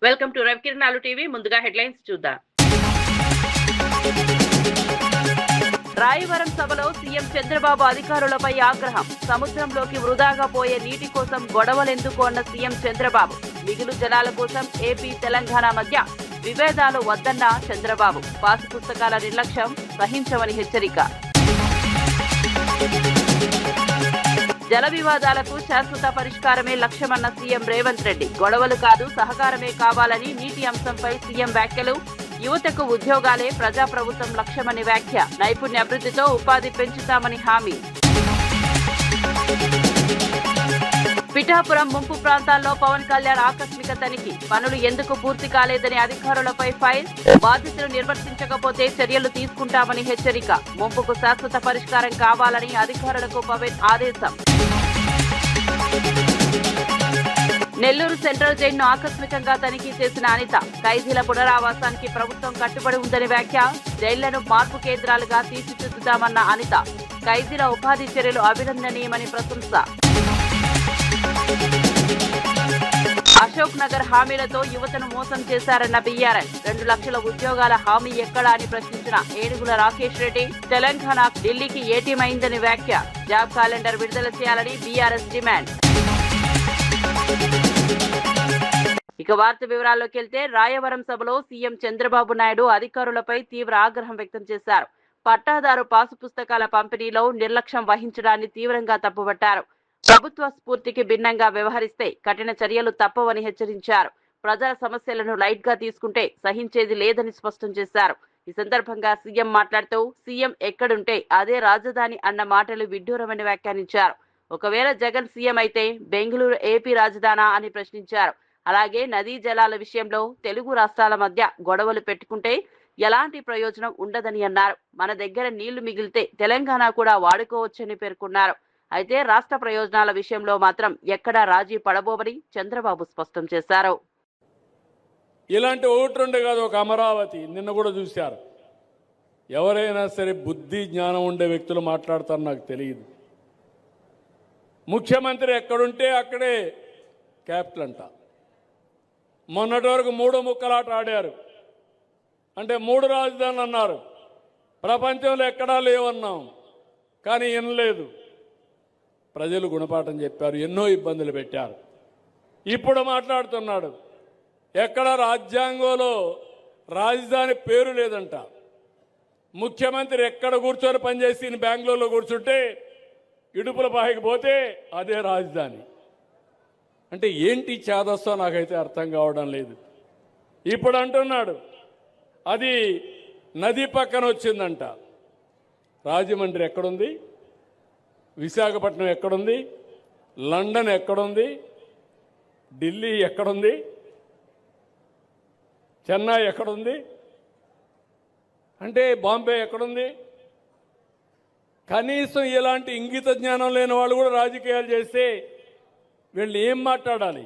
Welcome to Ravikiranalu TV. ముందుగా headlines చూద్దాం. రాయవరం సభలో సీఎం చంద్రబాబు అధికారులపై ఆగ్రహం. సముద్రంలోకి వృధాగా పోయే నీటి కోసం గొడవలెందుకు అన్న సీఎం చంద్రబాబు. మిగులు జలాల కోసం ఏపీ తెలంగాణ మధ్య విభేదాలు వద్దన్న చంద్రబాబు. పాసు పుస్తకాల నిర్లక్ష్యం సహించమని హెచ్చరిక. జల వివాదాలకు శాశ్వత పరిష్కారమే లక్ష్యమన్న సీఎం రేవంత్ రెడ్డి. గొడవలు కాదు సహకారమే కావాలని నీటి అంశంపై సీఎం వ్యాఖ్యలు. యువతకు ఉద్యోగాలే ప్రజాప్రభుత్వం లక్ష్యమని వ్యాఖ్య. నైపుణ్యాభివృద్ధితో ఉపాధి పెంచుతామని హామీ. పిఠాపురం ముంపు ప్రాంతాల్లో పవన్ కళ్యాణ్ ఆకస్మిక తనిఖీ. పనులు ఎందుకు పూర్తి కాలేదని అధికారులపై ఫైర్. బాధితులు నిర్వర్తించకపోతే చర్యలు తీసుకుంటామని హెచ్చరిక. ముంపుకు శాశ్వత పరిష్కారం కావాలని అధికారులకు పవన్ ఆదేశం. నెల్లూరు సెంట్రల్ జైలును ఆకస్మికంగా తనిఖీ చేసిన అనిత. ఖైదీల పునరావాసానికి ప్రభుత్వం కట్టుబడి ఉందని వ్యాఖ్య. జైళ్లను మార్పు కేంద్రాలుగా తీర్చిదిద్దుతామన్న అనిత. ఖైదీల ఉపాధి చర్యలు అభినందనీయమని ప్రశంస. అశోక్ నగర్ హామీలతో యువతను మోసం చేశారన్న బీఆర్ఎస్. 2 లక్షల ఉద్యోగాల హామీ ఎక్కడా అని ప్రశ్నించిన ఏనుగుల రాకేష్ రెడ్డి. తెలంగాణ ఢిల్లీకి ఏటీఎం అయిందని వ్యాఖ్య. జాబ్ క్యాలెండర్ విడుదల చేయాలని బీఆర్ఎస్ డిమాండ్. ఇక వార్త వివరాల్లోకి వెళ్తే, రాయవరం సభలో సీఎం చంద్రబాబు నాయుడు అధికారులపై తీవ్ర ఆగ్రహం వ్యక్తం చేశారు. పట్టాదారు పాసు పుస్తకాల పంపిణీలో నిర్లక్ష్యం వహించడాన్ని తీవ్రంగా తప్పుపట్టారు. ప్రభుత్వ స్ఫూర్తికి భిన్నంగా వ్యవహరిస్తే కఠిన చర్యలు తప్పవని హెచ్చరించారు. ప్రజల సమస్యలను లైట్ గా తీసుకుంటే సహించేది లేదని స్పష్టం చేశారు. ఈ సందర్భంగా సీఎం మాట్లాడుతూ, సీఎం ఎక్కడుంటే అదే రాజధాని అన్న మాటలు విడ్డూరమని వ్యాఖ్యానించారు. ఒకవేళ జగన్ సీఎం అయితే బెంగళూరు ఏపీ రాజధానా అని ప్రశ్నించారు. అలాగే నదీ జలాల విషయంలో తెలుగు రాష్ట్రాల మధ్య గొడవలు పెట్టుకుంటే ఎలాంటి ప్రయోజనం ఉండదని అన్నారు. మన దగ్గర నీళ్లు మిగిలితే తెలంగాణ కూడా వాడుకోవచ్చని పేర్కొన్నారు. అయితే రాష్ట్ర ప్రయోజనాల విషయంలో మాత్రం ఎక్కడా రాజీ పడబోమని చంద్రబాబు స్పష్టం చేశారు. ఇలాంటి ఒకటి రెండు కాదు, ఒక అమరావతి నిన్న కూడా చూశారు. ఎవరైనా సరే బుద్ధి జ్ఞానం ఉండే వ్యక్తులు మాట్లాడతారు నాకు తెలియదు. ముఖ్యమంత్రి ఎక్కడుంటే అక్కడే క్యాపిటల్ అంట. మొన్నటి వరకు 3 ముక్కలాట ఆడారు. అంటే 3 రాజధానులు అన్నారు. ప్రపంచంలో ఎక్కడా లేవన్నాం, కానీ వినలేదు. ప్రజలు గుణపాఠం చెప్పారు, ఎన్నో ఇబ్బందులు పెట్టారు. ఇప్పుడు మాట్లాడుతున్నాడు, ఎక్కడ రాజ్యాంగంలో రాజధాని పేరు లేదంట. ముఖ్యమంత్రి ఎక్కడ కూర్చొని పనిచేసి బెంగళూరులో కూర్చుంటే ఇడుపుల పాయకి పోతే అదే రాజధాని. అంటే ఏంటి చేదస్తో నాకైతే అర్థం కావడం లేదు. ఇప్పుడు అంటున్నాడు అది నది పక్కన వచ్చిందంట. రాజమండ్రి ఎక్కడుంది? విశాఖపట్నం ఎక్కడుంది? లండన్ ఎక్కడుంది? ఢిల్లీ ఎక్కడుంది? చెన్నై ఎక్కడుంది? అంటే బాంబే ఎక్కడుంది? కనీసం ఇలాంటి ఇంగిత జ్ఞానం లేని వాళ్ళు కూడా రాజకీయాలు చేస్తే వీళ్ళు ఏం మాట్లాడాలి?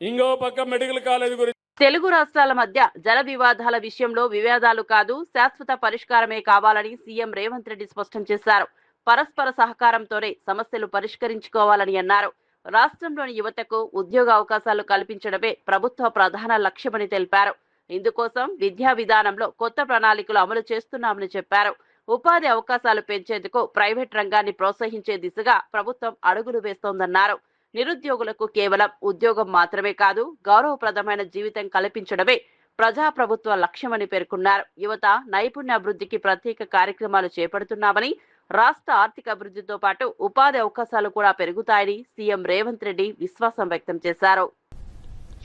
ఇంకో పక్క మెడికల్ కాలేజ్ గురించి. తెలుగు రాష్ట్రాల మధ్య జల వివాదాల విషయంలో వివాదాలు కాదు శాశ్వత పరిష్కారమే కావాలని సీఎం రేవంత్ రెడ్డి స్పష్టం చేశారు. పరస్పర సహకారంతోనే సమస్యలు పరిష్కరించుకోవాలని అన్నారు. రాష్ట్రంలోని యువతకు ఉద్యోగ అవకాశాలు కల్పించడమే ప్రభుత్వ ప్రధాన లక్ష్యమని తెలిపారు. ఇందుకోసం విద్యా విధానంలో కొత్త ప్రణాళికలు అమలు చేస్తున్నామని చెప్పారు. ఉపాధి అవకాశాలు పెంచేందుకు ప్రైవేట్ రంగాన్ని ప్రోత్సహించే దిశగా ప్రభుత్వం అడుగులు వేస్తోందన్నారు. నిరుద్యోగులకు కేవలం ఉద్యోగం మాత్రమే కాదు, గౌరవప్రదమైన జీవితం కల్పించడమే ప్రజాప్రభుత్వ లక్ష్యమని పేర్కొన్నారు. యువత నైపుణ్యాభివృద్ధికి ప్రత్యేక కార్యక్రమాలు చేపడుతున్నామని, రాష్ట్ర ఆర్థిక అభివృద్ధితో పాటు ఉపాధి అవకాశాలు కూడా పెరుగుతాయని సీఎం రేవంత్ రెడ్డి విశ్వాసం వ్యక్తం చేశారు.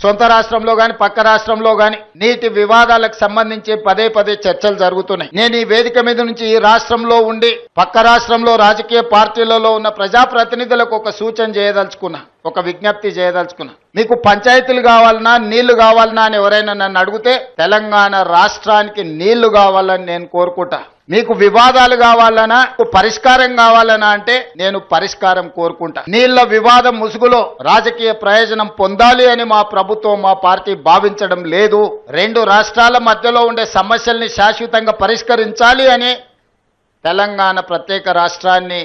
సొంత రాష్ట్రంలో గాని పక్క రాష్ట్రంలో గాని నీటి వివాదాలకు సంబంధించి పదే చర్చలు జరుగుతున్నాయి. నేను ఈ వేదిక మీద నుంచి ఈ రాష్ట్రంలో ఉండి పక్క రాష్ట్రంలో రాజకీయ పార్టీలలో ఉన్న ప్రజాప్రతినిధులకు ఒక సూచన చేయదలుచుకున్నా, ఒక విజ్ఞప్తి చేయదలుచుకున్నా. మీకు పంచాయతీలు కావాలన్నా నీళ్లు కావాలన్నా అని ఎవరైనా నన్ను అడిగితే తెలంగాణ రాష్ట్రానికి నీళ్లు కావాలని నేను కోరుకుంటా. మీకు వివాదాలు కావాలనా, పరిష్కారం కావాలనా అంటే నేను పరిష్కారం కోరుకుంటా. నీళ్ల వివాదం ముసుగులో రాజకీయ ప్రయోజనం పొందాలి అని మా ప్రభుత్వం, మా పార్టీ భావించడం లేదు. 2 రాష్ట్రాల మధ్యలో ఉండే సమస్యల్ని శాశ్వతంగా పరిష్కరించాలి అని తెలంగాణ ప్రత్యేక రాష్ట్రాన్ని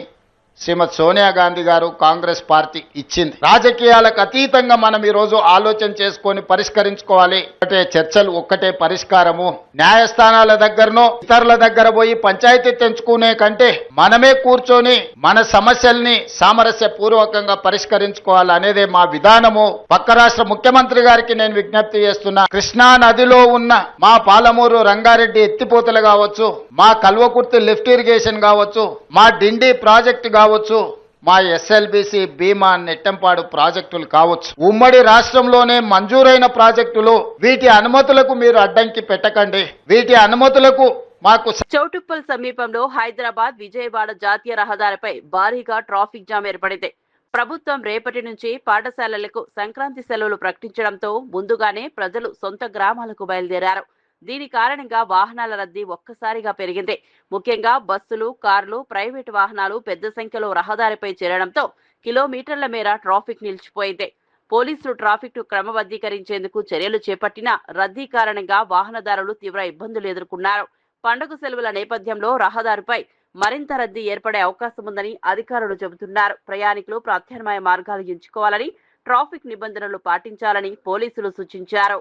శ్రీమతి సోనియా గాంధీ గారు కాంగ్రెస్ పార్టీ ఇచ్చింది. రాజకీయాలకు అతీతంగా మనం ఈ రోజు ఆలోచన చేసుకొని పరిష్కరించుకోవాలి. ఒకటే చర్చలు, ఒక్కటే పరిష్కారము. న్యాయస్థానాల దగ్గరనో ఇతరుల దగ్గర పోయి పంచాయతీ తెంచుకునే కంటే మనమే కూర్చొని మన సమస్యల్ని సామరస్య పూర్వకంగా పరిష్కరించుకోవాలి అనేదే మా విధానము. పక్క రాష్ట్ర ముఖ్యమంత్రి గారికి నేను విజ్ఞప్తి చేస్తున్నా. కృష్ణా నదిలో ఉన్న మా పాలమూరు రంగారెడ్డి ఎత్తిపోతలు కావచ్చు, మా కల్వకుర్తి లిఫ్ట్ ఇరిగేషన్ కావచ్చు, మా డిండి ప్రాజెక్టు కావచ్చు, మా ఎస్ఎల్బిసి భీమా నెట్టంపాడు ప్రాజెక్టులు కావచ్చు, ఉమ్మడి రాష్ట్రంలోనే మంజూరైన ప్రాజెక్టులు. వీటి అనుమతులకు మీరు అడ్డంకి పెట్టకండి. వీటి అనుమతులకు మాకు చౌటుప్పల్ సమీపంలో హైదరాబాద్ విజయవాడ జాతీయ రహదారిపై భారీగా ట్రాఫిక్ జామ్ ఏర్పడింది. ప్రభుత్వం రేపటి నుంచి పాఠశాలలకు సంక్రాంతి సెలవులు ప్రకటించడంతో ముందుగానే ప్రజలు సొంత గ్రామాలకు బయలుదేరారు. దీని కారణంగా వాహనాల రద్దీ ఒక్కసారిగా పెరిగింది. ముఖ్యంగా బస్సులు, కార్లు, ప్రైవేటు వాహనాలు పెద్ద సంఖ్యలో రహదారిపై చేరడంతో కిలోమీటర్ల మేర ట్రాఫిక్ నిలిచిపోయింది. పోలీసులు ట్రాఫిక్ ను క్రమబద్ధీకరించేందుకు చర్యలు చేపట్టినా రద్దీ కారణంగా వాహనదారులు తీవ్ర ఇబ్బందులు ఎదుర్కొన్నారు. పండుగ సెలవుల నేపథ్యంలో రహదారిపై మరింత రద్దీ ఏర్పడే అవకాశం ఉందని అధికారులు చెబుతున్నారు. ప్రయాణికులు ప్రత్యామ్నాయ మార్గాలు ఎంచుకోవాలని, ట్రాఫిక్ నిబంధనలు పాటించాలని పోలీసులు సూచించారు.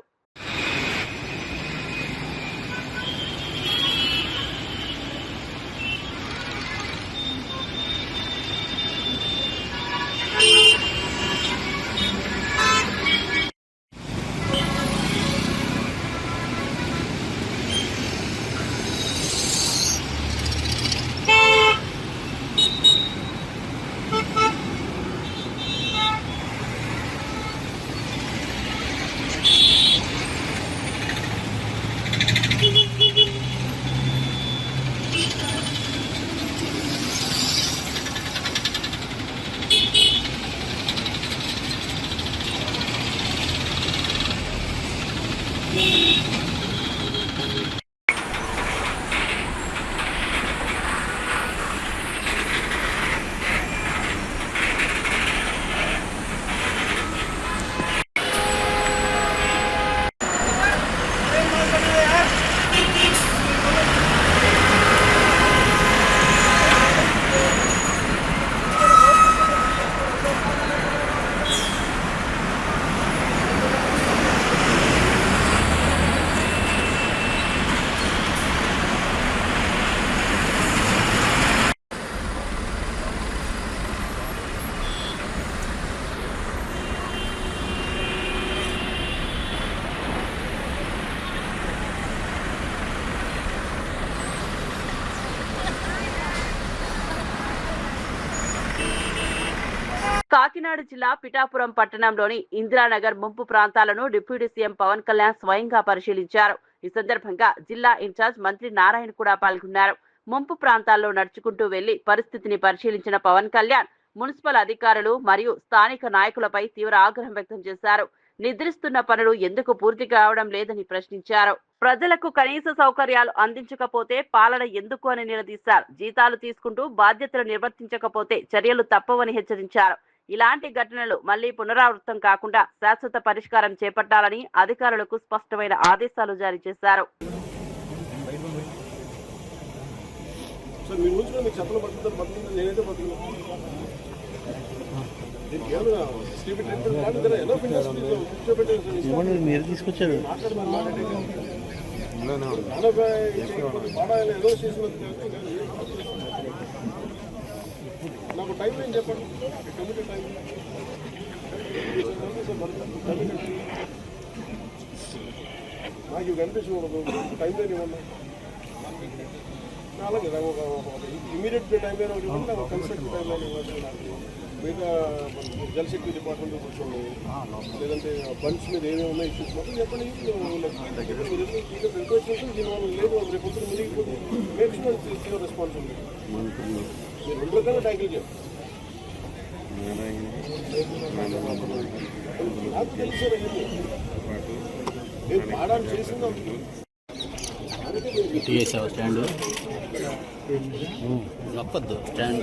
కాకినాడ జిల్లా పిఠాపురం పట్టణంలోని ఇందిరానగర్ ముంపు ప్రాంతాలను డిప్యూటీ సీఎం పవన్ కళ్యాణ్ స్వయంగా పరిశీలించారు. ఈ సందర్భంగా జిల్లా ఇన్ఛార్జ్ మంత్రి నారాయణ కూడా పాల్గొన్నారు. ముంపు ప్రాంతాల్లో నడుచుకుంటూ వెళ్లి పరిస్థితిని పరిశీలించిన పవన్ కళ్యాణ్ మున్సిపల్ అధికారులు మరియు స్థానిక నాయకులపై తీవ్ర ఆగ్రహం వ్యక్తం చేశారు. నిద్రిస్తున్న పనులు ఎందుకు పూర్తి కావడం లేదని ప్రశ్నించారు. ప్రజలకు కనీస సౌకర్యాలు అందించకపోతే పాలన ఎందుకు అని నిలదీశారు. జీతాలు తీసుకుంటూ బాధ్యతలు నిర్వర్తించకపోతే చర్యలు తప్పవని హెచ్చరించారు. ఇలాంటి ఘటనలు మళ్లీ పునరావృతం కాకుండా శాశ్వత పరిష్కారం చేపట్టాలని అధికారులకు స్పష్టమైన ఆదేశాలు జారీ చేశారు. మీరు తీసుకొచ్చారు నాకు టైం ఏం చెప్పండి, కమిటీ టైం నాకు కనిపించకూడదు. టైం లైన్ ఇవ్వండి. అలాగే ఇమీడియట్ టైం లైన్ ఒకటి ఇవ్వండి, నాకు కన్స్ట్రక్టివ్ టైం లైన్ ఇవ్వండి. మిగతా జలశక్తి డిపార్ట్మెంట్ కూర్చోండి, లేదంటే బండ్స్ మీద ఏమేమి ఉన్నాయి ఇష్యూస్ మాత్రం చెప్పండి. రిక్వెస్ట్ చేసి దీనివల్ల లేదు రేపు పొద్దున మునిగిపోతుంది. Make sure it's your responsibility. మీరు రెండు రకాల ట్యాకిల్ చేయండి. నాకు తెలుసు నేను పాడాన్ని చేసిందా స్టాండ్ నొప్పద్దు స్టాండ్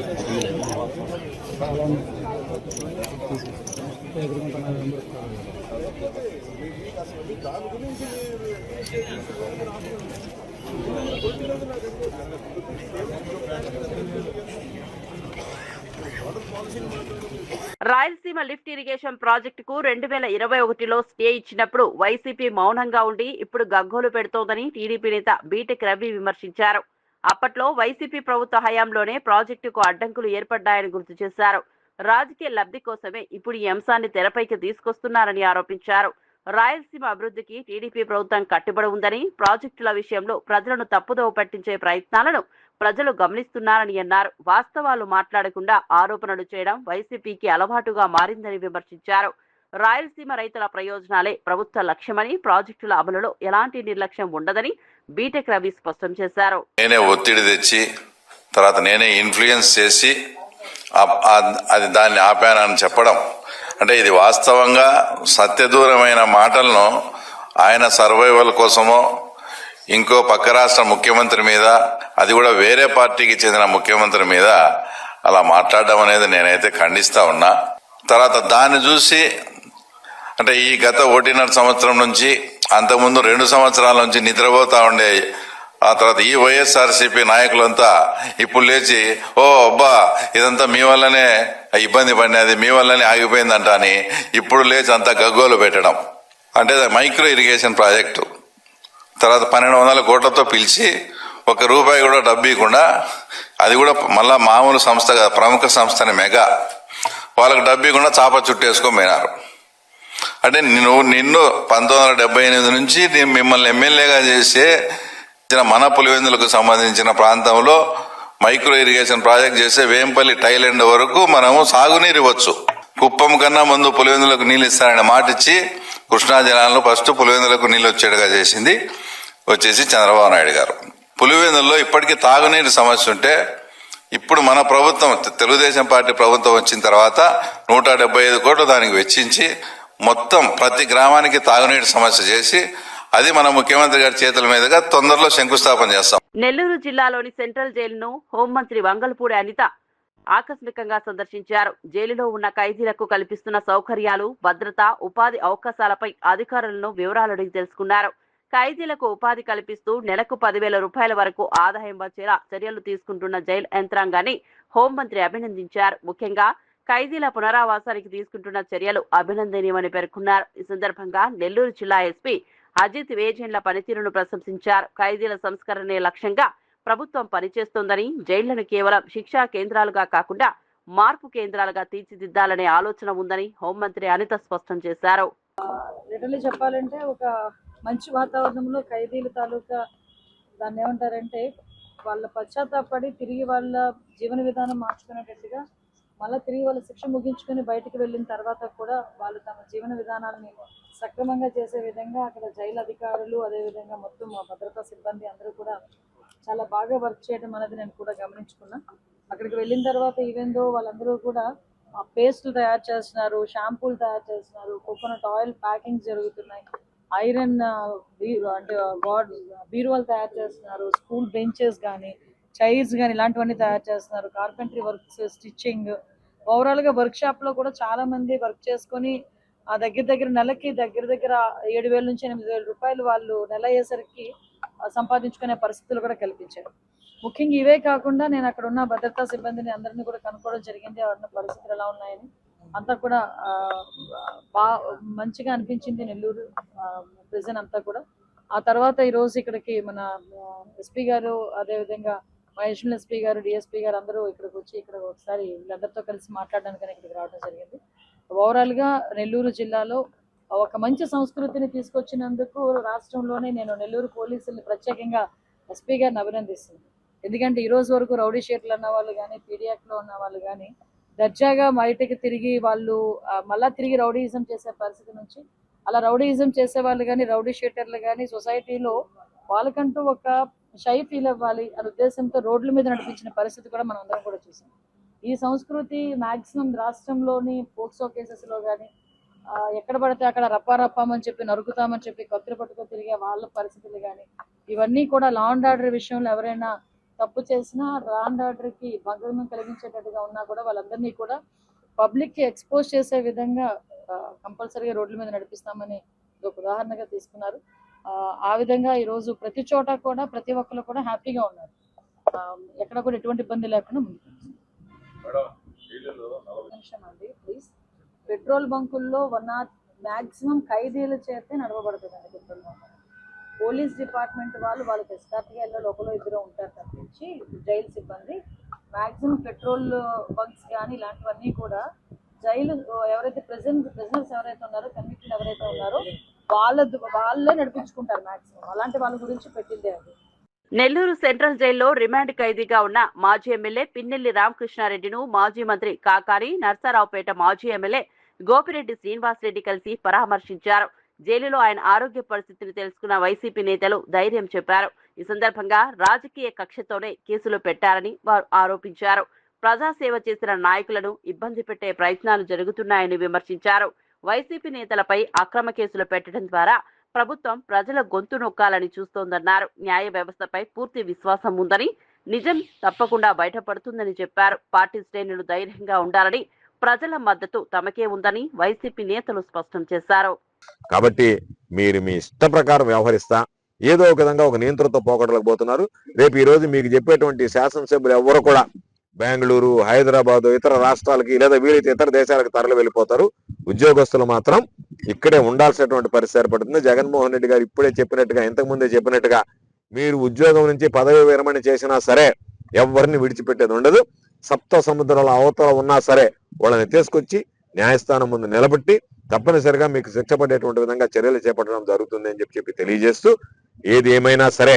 దాని గురించి రాయలసీమ లిఫ్ట్ ఇరిగేషన్ ప్రాజెక్టుకు 2021లో స్టే ఇచ్చినప్పుడు వైసీపీ మౌనంగా ఉండి ఇప్పుడు గగ్గోలు పెడుతోందని టీడీపీ నేత బీటెక్ రవి విమర్శించారు. అప్పట్లో వైసీపీ ప్రభుత్వ హయాంలోనే ప్రాజెక్టుకు అడ్డంకులు ఏర్పడ్డాయని గుర్తు చేశారు. రాజకీయ లబ్ధి కోసమే ఇప్పుడు ఈ అంశాన్ని తెరపైకి తీసుకొస్తున్నారని ఆరోపించారు. రాయలసీమ అభివృద్ధికి టీడీపీ ప్రభుత్వం కట్టుబడి ఉందని, ప్రాజెక్టుల విషయంలో ప్రజలను తప్పుదోవ పట్టించే ప్రయత్నాలను ప్రజలు గమనిస్తున్నారని అన్నారు. వాస్తవాలు మాట్లాడకుండా ఆరోపణలు చేయడం వైసీపీకి అలవాటుగా మారిందని విమర్శించారు. రాయలసీమ రైతుల ప్రయోజనాలే ప్రభుత్వ లక్ష్యమని, ప్రాజెక్టుల అమలులో ఎలాంటి నిర్లక్ష్యం ఉండదని బీటెక్ రవి స్పష్టం చేశారు. నేనే ఒత్తిడి తెచ్చి తర్వాత నేనే ఇన్ఫ్లుయెన్స్ చేసి అది దాన్ని ఆపానని చెప్పడం అంటే ఇది వాస్తవంగా సత్యదూరమైన మాటలను ఆయన సర్వైవల్ కోసమో ఇంకో పక్క రాష్ట్ర ముఖ్యమంత్రి మీద, అది కూడా వేరే పార్టీకి చెందిన ముఖ్యమంత్రి మీద అలా మాట్లాడడం అనేది నేనైతే ఖండిస్తా ఉన్నా. తర్వాత దాన్ని చూసి అంటే ఈ గత 1.5 సంవత్సరం నుంచి అంతకుముందు 2 సంవత్సరాల నుంచి నిద్రపోతా ఉండే ఆ తర్వాత ఈ వైఎస్ఆర్సీపీ నాయకులంతా ఇప్పుడు లేచి అబ్బా ఇదంతా మీ వల్లనే ఇబ్బంది పడినది, మీ వల్లనే ఆగిపోయిందంట అని ఇప్పుడు లేచి అంతా గగ్గోలు పెట్టడం. అంటే మైక్రో ఇరిగేషన్ ప్రాజెక్టు తర్వాత 1200 కోట్లతో పిలిచి ₹1 కూడా డబ్బు ఇవ్వకుండా, అది కూడా మళ్ళా మామూలు సంస్థ ప్రముఖ సంస్థని మెగా వాళ్ళకి డబ్బు ఇవ్వకుండా చాప చుట్టేసుకొని పోయినారు. అంటే నిన్ను 1978 నుంచి మిమ్మల్ని ఎమ్మెల్యేగా చేసే మన పులివెందులకు సంబంధించిన ప్రాంతంలో మైక్రో ఇరిగేషన్ ప్రాజెక్ట్ చేసే వేంపల్లి టైలెండ్ వరకు మనము సాగునీరు ఇవ్వచ్చు. కుప్పం కన్నా ముందు పులివెందులకు నీళ్ళు ఇస్తారని మాట ఇచ్చి కృష్ణా జలాల్లో ఫస్ట్ పులివెందులకు నీళ్ళు వచ్చేట్టుగా వచ్చేసి చంద్రబాబు నాయుడు గారు. పులివెందుల్లో ఇప్పటికీ తాగునీరు సమస్య ఉంటే ఇప్పుడు మన ప్రభుత్వం తెలుగుదేశం పార్టీ ప్రభుత్వం వచ్చిన తర్వాత 175 కోట్లు దానికి వెచ్చించి మొత్తం ప్రతి గ్రామానికి తాగునీటి సమస్య చేసి అది మన ముఖ్యమంత్రి గారి చేతుల మీదుగా తొందరలో శంకుస్థాపన చేస్తాం. నెల్లూరు జిల్లాలోని సెంట్రల్ జైలును హోంమంత్రి వంగల్పూడి అనిత ఆకస్మికంగా సందర్శించారు. జైలులో ఉన్న ఖైదీలకు కల్పిస్తున్న సౌకర్యాలు, భద్రత, ఉపాధి అవకాశాలపై అధికారులను వివరాలు అడిగి తెలుసుకున్నారు. ఖైదీలకు ఉపాధి కల్పిస్తూ నెలకు ₹10,000 వరకు ఆదాయం వచ్చేలా చర్యలు తీసుకుంటున్న జైలు యంత్రాంగాన్ని హోంమంత్రి అభినందించారు. ముఖ్యంగా ఖైదీల పునరావాసానికి తీసుకుంటున్న చర్యలు అభినందనీయమని పేర్కొన్నారు. ఈ సందర్భంగా నెల్లూరు జిల్లా ఎస్పీ అజిత్ వేజెండ్ల పనితీరును ప్రశంసించారు. ఖైదీల సంస్కరణే లక్ష్యంగా ప్రభుత్వం పనిచేస్తోందని, జైళ్లను కేవలం శిక్షా కేంద్రాలుగా కాకుండా మార్పు కేంద్రాలుగా తీర్చిదిద్దాలనే ఆలోచన ఉందని హోంమంత్రి అనిత స్పష్టం చేశారు. లిటరల్లీ చెప్పాలంటే ఒక మంచి వాతావరణంలో ఖైదీల తాలూకా దాన్ని ఏమంటారంటే వాళ్ళ పశ్చాత్తాపడి తిరిగి వాళ్ళ జీవన విధానం మార్చుకునేటట్టుగా మళ్ళీ తిరిగి వాళ్ళ శిక్ష ముగించుకొని బయటకు వెళ్ళిన తర్వాత కూడా వాళ్ళు తమ జీవన విధానాలని సక్రమంగా చేసే విధంగా అక్కడ జైలు అధికారులు, అదేవిధంగా మొత్తం భద్రతా సిబ్బంది అందరూ కూడా చాలా బాగా వర్క్ చేయడం అనేది నేను కూడా గమనించుకున్నా. అక్కడికి వెళ్ళిన తర్వాత ఈవెన్ దో వాళ్ళందరూ కూడా పేస్టులు తయారు చేస్తున్నారు, షాంపూలు తయారు చేస్తున్నారు, కోకోనట్ ఆయిల్ ప్యాకింగ్ జరుగుతున్నాయి, ఐరన్ అంటే బీరువాలు తయారు చేస్తున్నారు, స్కూల్ బెంచెస్ కానీ చైర్స్ కానీ ఇలాంటివన్నీ తయారు చేస్తున్నారు, కార్పెంటరీ వర్క్స్, స్టిచ్చింగ్, ఓవరాల్గా వర్క్ షాప్లో కూడా చాలా మంది వర్క్ చేసుకొని ఆ దగ్గర నెలకి దగ్గర 7,000 నుంచి 8,000 రూపాయలు వాళ్ళు నెల అయ్యేసరికి సంపాదించుకునే పరిస్థితులు కూడా కల్పించారు. ముఖ్యంగా ఇవే కాకుండా నేను అక్కడ ఉన్న భద్రతా సిబ్బందిని అందరినీ కూడా కనుక్కోవడం జరిగింది. ఉన్న పరిస్థితులు ఎలా ఉన్నాయని అంతా కూడా మంచిగా అనిపించింది నెల్లూరు ప్రిజన్ అంతా కూడా. ఆ తర్వాత ఈరోజు ఇక్కడికి మన ఎస్పీ గారు, అదేవిధంగా అడిషనల్ ఎస్పీ గారు, డిఎస్పీ గారు అందరూ ఇక్కడికి వచ్చి ఇక్కడ ఒకసారి వీళ్ళందరితో కలిసి మాట్లాడడానికి ఇక్కడికి రావడం జరిగింది. ఓవరాల్గా నెల్లూరు జిల్లాలో ఒక మంచి సంస్కృతిని తీసుకొచ్చినందుకు రాష్ట్రంలోనే నేను నెల్లూరు పోలీసుల్ని ప్రత్యేకంగా ఎస్పీ గారిని అభినందిస్తున్నాను. ఎందుకంటే ఈ రోజు వరకు రౌడీ షీటర్లు అన్న వాళ్ళు కానీ, పీడియాక్లో ఉన్న వాళ్ళు కానీ దర్జాగా బయటకి తిరిగి వాళ్ళు మళ్ళా తిరిగి రౌడీయిజం చేసే పరిస్థితి నుంచి అలా రౌడీయిజం చేసే వాళ్ళు కానీ, రౌడీ షీటర్లు కానీ సొసైటీలో వాళ్ళకంటూ ఒక షై ఫీల్ అవ్వాలి అనే ఉద్దేశంతో రోడ్ల మీద నడిపించిన పరిస్థితి కూడా మనం అందరం కూడా చూసాం. ఈ సంస్కృతి మ్యాక్సిమం రాష్ట్రంలోని పోక్సో కేసెస్లో కానీ ఎక్కడ పడితే అక్కడ రప్పామని చెప్పి నరుకుతామని చెప్పి కత్తులు పట్టుకొని తిరిగే వాళ్ళ పరిస్థితులు కానీ ఇవన్నీ కూడా లా అండ్ ఆర్డర్ విషయంలో ఎవరైనా తప్పు చేసినా లా అండ్ ఆర్డర్కి భంగం కలిగించేటట్టుగా ఉన్నా కూడా వాళ్ళందరినీ కూడా పబ్లిక్కి ఎక్స్పోజ్ చేసే విధంగా కంపల్సరీగా రోడ్ల మీద నడిపిస్తామని ఒక ఉదాహరణగా తీసుకున్నారు. ఆ విధంగా ఈరోజు ప్రతి చోట కూడా ప్రతి ఒక్కరు కూడా హ్యాపీగా ఉన్నారు. ఎక్కడ కూడా ఎటువంటి ఇబ్బంది లేకుండా ముందుకు నిమిషం అండి ప్లీజ్. పెట్రోల్ బంకుల్లో మాక్సిమం ఖైదీల చేతే నడవబడుతుందండి పెట్రోల్ బంక్. పోలీస్ డిపార్ట్మెంట్ వాళ్ళకి ఎస్కార్ట్గా లోపల ఇద్దరు ఉంటారు తప్పించి జైలు సిబ్బంది మాక్సిమం పెట్రోల్ బంక్స్ కానీ ఇలాంటివన్నీ కూడా జైలు ఎవరైతే ప్రిజనర్స్ ఎవరైతే ఉన్నారో, కన్విక్టెడ్ ఎవరైతే ఉన్నారో వాళ్ళే నడిపించుకుంటారు మాక్సిమం. అలాంటి వాళ్ళ గురించి పెట్టిందే అది. నెల్లూరు సెంట్రల్ జైల్లో రిమాండ్ ఖైదీగా ఉన్న మాజీ ఎమ్మెల్యే పిన్నెల్లి రామకృష్ణారెడ్డిను మాజీ మంత్రి కాకాని నర్సారావుపేట మాజీ ఎమ్మెల్యే గోపిరెడ్డి శ్రీనివాసరెడ్డి కలిసి పరామర్శించారు. జైలులో ఆయన ఆరోగ్య పరిస్థితిని తెలుసుకున్న వైసీపీ నేతలు ధైర్యం చెప్పారు. ఈ సందర్భంగా రాజకీయ కక్షతోనే కేసులు పెట్టారని వారు ఆరోపించారు. ప్రజాసేవ చేసిన నాయకులను ఇబ్బంది పెట్టే ప్రయత్నాలు జరుగుతున్నాయని విమర్శించారు. వైసీపీ నేతలపై అక్రమ కేసులు పెట్టడం ద్వారా ప్రభుత్వం ప్రజల గొంతు నొక్కాలని చూస్తోందన్నారు. న్యాయ వ్యవస్థపై పూర్తి విశ్వాసం ఉందని, నిజం తప్పకుండా బయటపడుతుందని చెప్పారు. పార్టీ శ్రేణులు ధైర్యంగా ఉండాలని, ప్రజల మద్దతు తమకే ఉందని వైసీపీ నేతలు స్పష్టం చేశారు. కాబట్టి మీరు మీ ఇష్ట ప్రకారం వ్యవహరిస్తా ఏదో ఒక విధంగా ఒక నియంత్రణతో పోగొట్టలేకపోతున్నారు. రేపు ఈ రోజు మీకు చెప్పేటువంటి శాసనసభ్యులు ఎవరు కూడా బెంగళూరు, హైదరాబాద్, ఇతర రాష్ట్రాలకి లేదా వీలైతే ఇతర దేశాలకు తరలి వెళ్ళిపోతారు. ఉద్యోగస్తులు మాత్రం ఇక్కడే ఉండాల్సినటువంటి పరిస్థితి ఏర్పడుతుంది. జగన్మోహన్ రెడ్డి గారు ఇప్పుడే చెప్పినట్టుగా, ఇంతకుముందే చెప్పినట్టుగా మీరు ఉద్యోగం నుంచి పదవి విరమణ చేసినా సరే ఎవరిని విడిచిపెట్టేది ఉండదు. సప్త సముద్రాల అవతల ఉన్నా సరే వాళ్ళని తీసుకొచ్చి న్యాయస్థానం ముందు నిలబెట్టి తప్పనిసరిగా మీకు శిక్ష పడేటువంటి విధంగా చర్యలు చేపట్టడం జరుగుతుంది అని చెప్పి తెలియజేస్తూ, ఏది ఏమైనా సరే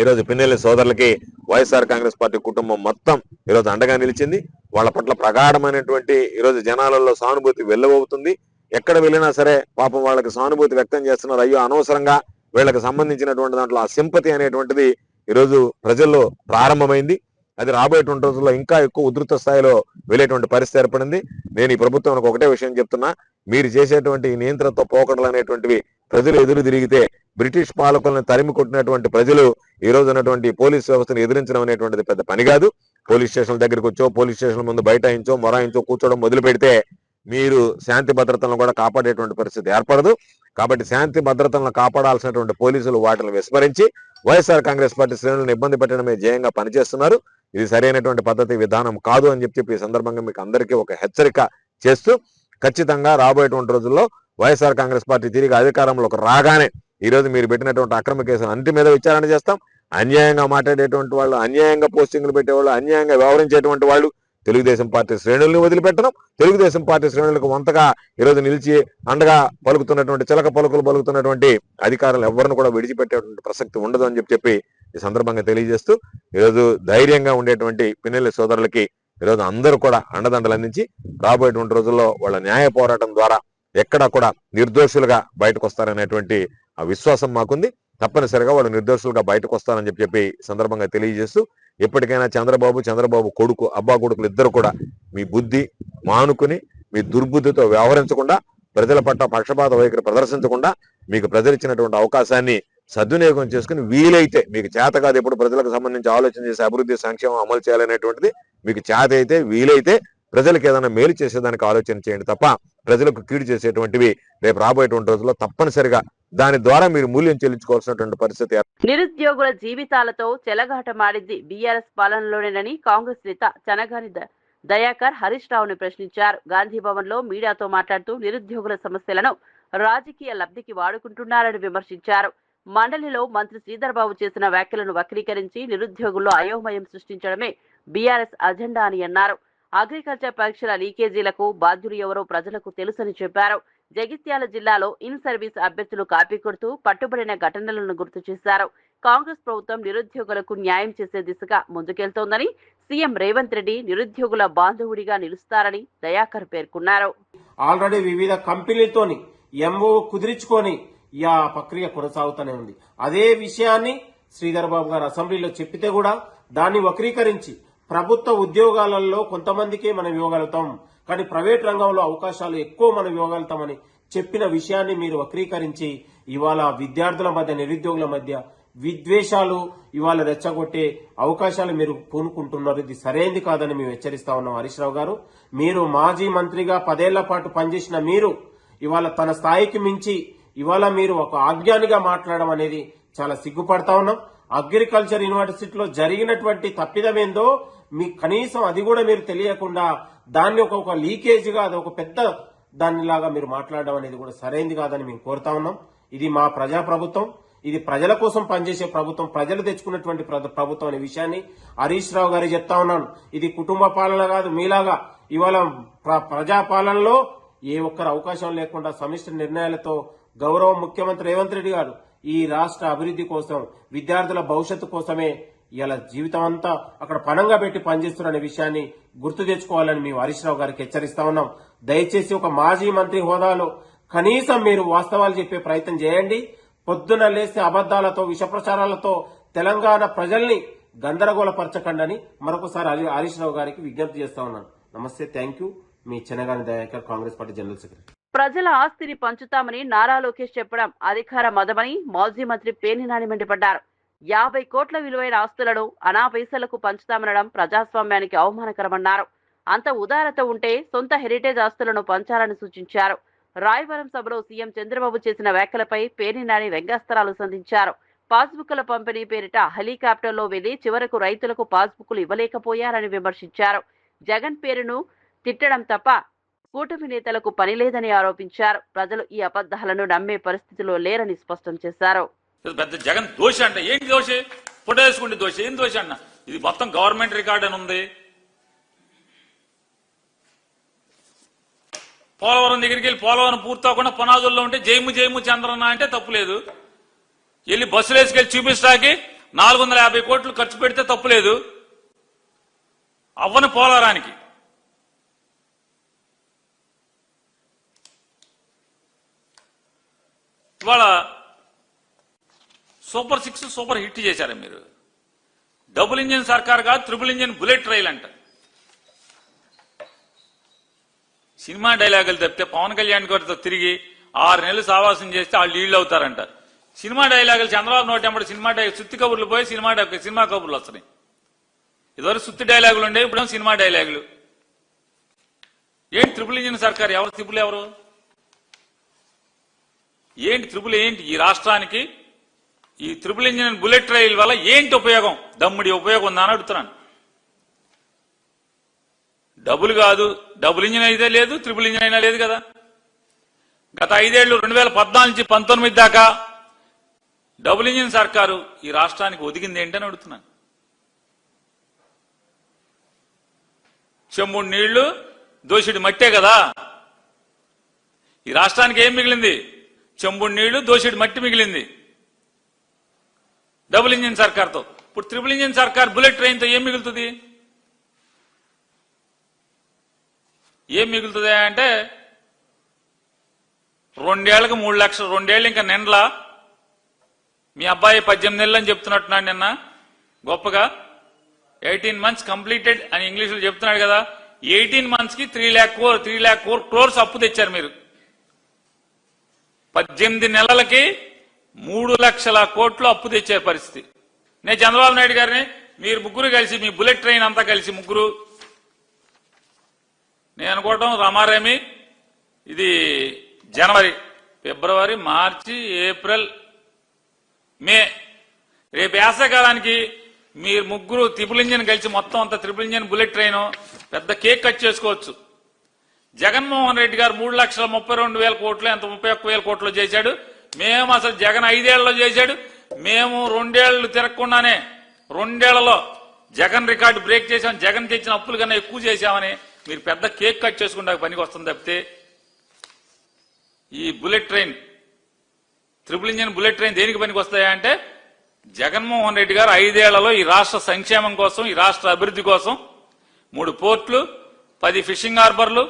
ఈరోజు పిన్నెల్లి సోదరులకి వైఎస్ఆర్ కాంగ్రెస్ పార్టీ కుటుంబం మొత్తం ఈరోజు అండగా నిలిచింది. వాళ్ళ పట్ల ప్రగాఢమైనటువంటి ఈరోజు జనాలలో సానుభూతి వెల్లవవుతుంది. ఎక్కడ వెళ్ళినా సరే పాపం వాళ్ళకి సానుభూతి వ్యక్తం చేస్తున్నారు. అయ్యో అనవసరంగా వీళ్ళకి సంబంధించినటువంటి దాంట్లో ఆ సింపతి అనేటువంటిది ఈరోజు ప్రజల్లో ప్రారంభమైంది. అది రాబోయేటువంటి రోజుల్లో ఇంకా ఎక్కువ ఉధృత స్థాయిలో వెళ్ళేటువంటి పరిస్థితి ఏర్పడింది. నేను ఈ ప్రభుత్వానికి ఒకటే విషయం చెప్తున్నా, మీరు చేసేటువంటి ఈ నియంత్రణతో పోకడలు అనేటువంటివి ప్రజలు ఎదురు తిరిగితే బ్రిటిష్ పాలకులను తరిమి కొట్టినటువంటి ప్రజలు ఈ రోజు ఉన్నటువంటి పోలీస్ వ్యవస్థను ఎదిరించడం అనేటువంటిది పెద్ద పని కాదు. పోలీస్ స్టేషన్ల దగ్గరికి వచ్చో, పోలీస్ స్టేషన్ల ముందు బైఠాయించో, మొరాయించో కూర్చోవడం మొదలు పెడితే మీరు శాంతి భద్రతలను కూడా కాపాడేటువంటి పరిస్థితి ఏర్పడదు. కాబట్టి శాంతి భద్రతలను కాపాడాల్సినటువంటి పోలీసులు వాటిని విస్మరించి వైఎస్ఆర్ కాంగ్రెస్ పార్టీ శ్రేణులను ఇబ్బంది పెట్టడమే ధ్యేయంగా పనిచేస్తున్నారు. ఇది సరైనటువంటి పద్ధతి విధానం కాదు అని చెప్పి ఈ సందర్భంగా మీకు అందరికీ ఒక హెచ్చరిక చేస్తూ, ఖచ్చితంగా రాబోయేటువంటి రోజుల్లో వైఎస్ఆర్ కాంగ్రెస్ పార్టీ తిరిగి అధికారంలోకి రాగానే ఈ రోజు మీరు పెట్టినటువంటి అక్రమ కేసులు అన్నిటి మీద విచారణ చేస్తాం. అన్యాయంగా మాట్లాడేటువంటి వాళ్ళు, అన్యాయంగా పోస్టింగ్లు పెట్టేవాళ్ళు, అన్యాయంగా వ్యవహరించేటువంటి వాళ్ళు తెలుగుదేశం పార్టీ శ్రేణుల్ని వదిలిపెట్టడం, తెలుగుదేశం పార్టీ శ్రేణులకు వంతగా ఈరోజు నిలిచి అండగా పలుకుతున్నటువంటి చిలక పలుకులు పలుకుతున్నటువంటి అధికారులు ఎవరిని కూడా విడిచిపెట్టేటువంటి ప్రసక్తి ఉండదు అని చెప్పి ఈ సందర్భంగా తెలియజేస్తూ, ఈరోజు ధైర్యంగా ఉండేటువంటి పిన్నెల్లి సోదరులకి ఈరోజు అందరూ కూడా అండదండలు అందించి రాబోయేటువంటి రోజుల్లో వాళ్ళ న్యాయ పోరాటం ద్వారా ఎక్కడా కూడా నిర్దోషులుగా బయటకు వస్తారనేటువంటి ఆ విశ్వాసం మాకుంది. తప్పనిసరిగా వాళ్ళు నిర్దోషులుగా బయటకు వస్తారని చెప్పి సందర్భంగా తెలియజేస్తూ, ఎప్పటికైనా చంద్రబాబు కొడుకు, అబ్బా కొడుకులు ఇద్దరు కూడా మీ బుద్ధి మానుకుని మీ దుర్బుద్ధితో వ్యవహరించకుండా, ప్రజల పట్ల పక్షపాత వైఖరి ప్రదర్శించకుండా, మీకు ప్రజలు ఇచ్చినటువంటి అవకాశాన్ని సద్వినియోగం చేసుకుని వీలైతే, మీకు చేత కాదు ఎప్పుడు ప్రజలకు సంబంధించి ఆలోచన చేసి అభివృద్ధి సంక్షేమం అమలు చేయాలనేటువంటిది, మీకు చేత అయితే వీలైతే ప్రజలకు ఏదైనా మేలు చేసేదానికి ఆలోచన చేయండి తప్ప ప్రజలకు కీడు చేసేటువంటివి రేపు రాబోయేటువంటి రోజుల్లో తప్పనిసరిగా దాని ద్వారా మీరు మూల్యం చెల్లించుకోవాల్సినటువంటి పరిస్థితి. నిరుద్యోగుల జీవితాలతో చెలగాటమాడింది బీఆర్ఎస్ పాలనలోనేనని కాంగ్రెస్ నేత చనగాని దయాకర్ హరీష్ రావుని ప్రశ్నించారు. గాంధీ భవన్ లో మీడియాతో మాట్లాడుతూ నిరుద్యోగుల సమస్యలను రాజకీయ లబ్ధికి వాడుకుంటున్నారని విమర్శించారు. మండలిలో మంత్రి శ్రీధర్ బాబు చేసిన వ్యాఖ్యలను వక్రీకరించి నిరుద్యోగుల్లో అయోమయం సృష్టించడమే బీఆర్ఎస్ అజెండా అని అన్నారు. అగ్రికల్చర్ పరీక్షల లీకేజీలకు బాధ్యులు ఎవరో ప్రజలకు తెలుసని చెప్పారు. జగిత్యాల జిల్లాలో ఇన్ సర్వీస్ అభ్యర్థులు కాపీ కొడుతూ పట్టుబడిన ఘటనలను గుర్తు చేశారు. కాంగ్రెస్ ప్రభుత్వం నిరుద్యోగులకు న్యాయం చేసే దిశగా ముందుకెళ్తోందని, సీఎం రేవంత్ రెడ్డి నిరుద్యోగుల బాంధవుడిగా నిలుస్తారని దయాకర్ పేర్కొన్నారు. ఆల్రెడీ వివిధ కంపెనీలతోని ఎంఓ కుదిరించుకొని ఈ ప్రక్రియ కొనసాగుతూనే ఉంది. అదే విషయాన్ని శ్రీధర్ బాబు గారు అసెంబ్లీలో చెప్పితే కూడా దాన్ని వక్రీకరించి ప్రభుత్వ ఉద్యోగాలలో కొంతమందికే మనం ఇవ్వగలుగుతాం, కానీ ప్రైవేట్ రంగంలో అవకాశాలు ఎక్కువ మనం ఇవ్వగలుగుతామని చెప్పిన విషయాన్ని మీరు వక్రీకరించి ఇవాళ విద్యార్థుల మధ్య, నిరుద్యోగుల మధ్య విద్వేషాలు ఇవాళ రెచ్చగొట్టే అవకాశాలు మీరు పూనుకుంటున్నారు. ఇది సరైనది కాదని మేము హెచ్చరిస్తా ఉన్నాం. హరీష్ రావు గారు, మీరు మాజీ మంత్రిగా 10 ఏళ్ల పాటు పనిచేసిన మీరు ఇవాళ తన స్థాయికి మించి ఇవాళ మీరు ఒక ఆజ్ఞానిగా మాట్లాడడం అనేది చాలా సిగ్గుపడతా ఉన్నాం. అగ్రికల్చర్ యూనివర్సిటీలో జరిగినటువంటి తప్పిదమేందో మీకు కనీసం అది కూడా మీరు తెలియకుండా దాన్ని ఒక లీకేజ్గా అది ఒక పెద్ద దానిలాగా మీరు మాట్లాడడం అనేది కూడా సరైంది కాదని మేము కోరుతా ఉన్నాం. ఇది మా ప్రజా ప్రభుత్వం, ఇది ప్రజల కోసం పనిచేసే ప్రభుత్వం, ప్రజలు తెచ్చుకున్నటువంటి ప్రభుత్వం అనే విషయాన్ని హరీష్ రావు గారికి చెప్తా ఉన్నాను. ఇది కుటుంబ పాలన కాదు. మీలాగా ఇవాళ ప్రజా పాలనలో ఏ ఒక్కరు అవకాశం లేకుండా సమిష్టి నిర్ణయాలతో గౌరవ ముఖ్యమంత్రి రేవంత్ రెడ్డి గారు ఈ రాష్ట్ర అభివృద్ధి కోసం, విద్యార్థుల భవిష్యత్తు కోసమే ఇలా జీవితం అంతా అక్కడ పణంగా పెట్టి పనిచేస్తున్న విషయాన్ని గుర్తు తెచ్చుకోవాలని మేము హరీష్ రావు గారికి హెచ్చరిస్తా ఉన్నాం. దయచేసి ఒక మాజీ మంత్రి హోదాలో కనీసం మీరు వాస్తవాలు చెప్పే ప్రయత్నం చేయండి. పొద్దున లేస్తే అబద్దాలతో, విష ప్రచారాలతో తెలంగాణ ప్రజల్ని గందరగోళపరచకండి మరొకసారి హరీష్ రావు గారికి విజ్ఞప్తి చేస్తా ఉన్నాను. నమస్తే, థ్యాంక్ యూ. మీ Chennagani Dayakar, Congress party general secretary. ప్రజల ఆస్తిని పంచుతామని నారా లోకేష్ చెప్పడం అధికార మదమని మాజీ మంత్రి పేర్ని నాని మండిపడ్డారు. 50 కోట్ల విలువైన ఆస్తులను అనా పైసలకు పంచుతామనడం ప్రజాస్వామ్యానికి అవమానకరమన్నారు. అంత ఉదారత ఉంటే సొంత హెరిటేజ్ ఆస్తులను పంచాలని సూచించారు. రాయవరం సభలో సీఎం చంద్రబాబు చేసిన వ్యాఖ్యలపై పేర్ని నాని వ్యంగ్యాస్త్రాలు సంధించారు. పాస్బుక్ల పంపిణీ పేరిట హెలికాప్టర్లో వెళ్లి చివరకు రైతులకు పాస్బుక్లు ఇవ్వలేకపోయారని విమర్శించారు. జగన్ పేరును తిట్టడం తప్ప కూటమి నేతలకు పని లేదని ఆరోపించారు. ప్రజలు ఈ అబద్ధాలను నమ్మే పరిస్థితిలో లేరని స్పష్టం చేశారు. పెద్ద జగన్ దోష అంటే ఏంటి దోష? ఫోటో వేసుకుంటే దోష, ఏం దోష అన్న? ఇది మొత్తం గవర్నమెంట్ రికార్డ్ అని ఉంది. పోలవరం దగ్గరికి వెళ్ళి పోలవరం పూర్తవకుండా పునాదుల్లో ఉంటే జైము జైము చంద్రన్న అంటే తప్పులేదు. వెళ్ళి బస్సులు వేసుకెళ్ళి చూపిస్తాకి 450 కోట్లు ఖర్చు పెడితే తప్పులేదు. అవ్వని పోలవరానికి ఇవాళ సూపర్ 6 సూపర్ హిట్ చేశారు మీరు. డబుల్ ఇంజిన్ సర్కార్ కాదు, ట్రిపుల్ ఇంజిన్ బుల్లెట్ రైల్ అంట. సినిమా డైలాగులు తప్పితే పవన్ కళ్యాణ్ గారితో తిరిగి 6 నెలలు సావాసం చేస్తే వాళ్ళు లీళ్ళు అవుతారంట. సినిమా డైలాగులు చంద్రబాబు నోటెంబడి సినిమా సుత్తి కబుర్లు పోయి సినిమా కబుర్లు వస్తున్నాయి. ఇదివరకు సుత్తి డైలాగులు ఉండే, ఇప్పుడు సినిమా డైలాగులు. ఏంటి ట్రిపుల్ ఇంజిన్ సర్కార్? ఎవరు ట్రిపుల్? ఎవరు? ఏంటి ట్రిపుల్? ఏంటి ఈ రాష్ట్రానికి ఈ ట్రిపుల్ ఇంజిన్ బుల్లెట్ రైల్ వల్ల ఏంటి ఉపయోగం? దమ్ముడి ఉపయోగం ఉందా అని అడుగుతున్నాను. డబుల్ కాదు, డబుల్ ఇంజిన్ అయితే లేదు, ట్రిపుల్ ఇంజిన్ అయినా లేదు కదా. గత 5 ఏళ్లు 2014 నుంచి 19 దాకా డబుల్ ఇంజిన్ సర్కారు ఈ రాష్ట్రానికి ఒదిగింది ఏంటని అడుగుతున్నాను. చెంబుడు నీళ్లు, దోషుడి మట్టే కదా. ఈ రాష్ట్రానికి ఏం మిగిలింది? చెంబుడు నీళ్లు, దోషుడి మట్టి మిగిలింది డబుల్ ఇంజిన్ సర్కార్తో. ఇప్పుడు ట్రిపుల్ ఇంజిన్ సర్కార్ బుల్లెట్ ట్రైన్తో ఏం మిగులుతుంది? ఏం మిగులుతుంది అంటే 2 ఏళ్లకు 3 లక్షలు, 2 ఏళ్ళు ఇంకా నిండ్లా. మీ అబ్బాయి 18 నెలలు అని చెప్తున్నట్టున్నాడు నిన్న గొప్పగా. 18 months కంప్లీటెడ్ అని ఇంగ్లీష్లో చెప్తున్నాడు కదా. 18 months కి 3 lakh crores అప్పు తెచ్చారు మీరు. 18 నెలలకి 3 లక్షల కోట్లు అప్పు తెచ్చే పరిస్థితి. నేను చంద్రబాబు నాయుడు గారిని, మీరు ముగ్గురు కలిసి, మీ బుల్లెట్ ట్రైన్ అంతా కలిసి ముగ్గురు, నేను అనుకోవటం రామారేమి, ఇది జనవరి, ఫిబ్రవరి, మార్చి, ఏప్రిల్, మే, రేపు వేసవికాలానికి మీరు ముగ్గురు ట్రిపుల్ ఇంజిన్ కలిసి మొత్తం అంతా ట్రిపుల్ ఇంజిన్ బుల్లెట్ ట్రైన్ పెద్ద కేక్ కట్ చేసుకోవచ్చు. జగన్మోహన్ రెడ్డి గారు 3,32,000 కోట్లు, ఎంత 31,000 కోట్లు చేశాడు. మేము అసలు జగన్ 5 ఏళ్లలో చేశాడు. మేము 2 ఏళ్లు తిరగకుండానే 2 ఏళ్లలో జగన్ రికార్డు బ్రేక్ చేశాం. జగన్ తెచ్చిన అప్పులు కన్నా ఎక్కువ చేశామని మీరు పెద్ద కేక్ కట్ చేసుకుంటే పనికి వస్తుంది తప్పితే ఈ bullet train, triple engine bullet train దేనికి పనికి వస్తాయా అంటే జగన్మోహన్ రెడ్డి గారు 5 ఏళ్లలో ఈ రాష్ట్ర సంక్షేమం కోసం, ఈ రాష్ట్ర అభివృద్ధి కోసం 3 పోర్టులు, 10 ఫిషింగ్ హార్బర్లు,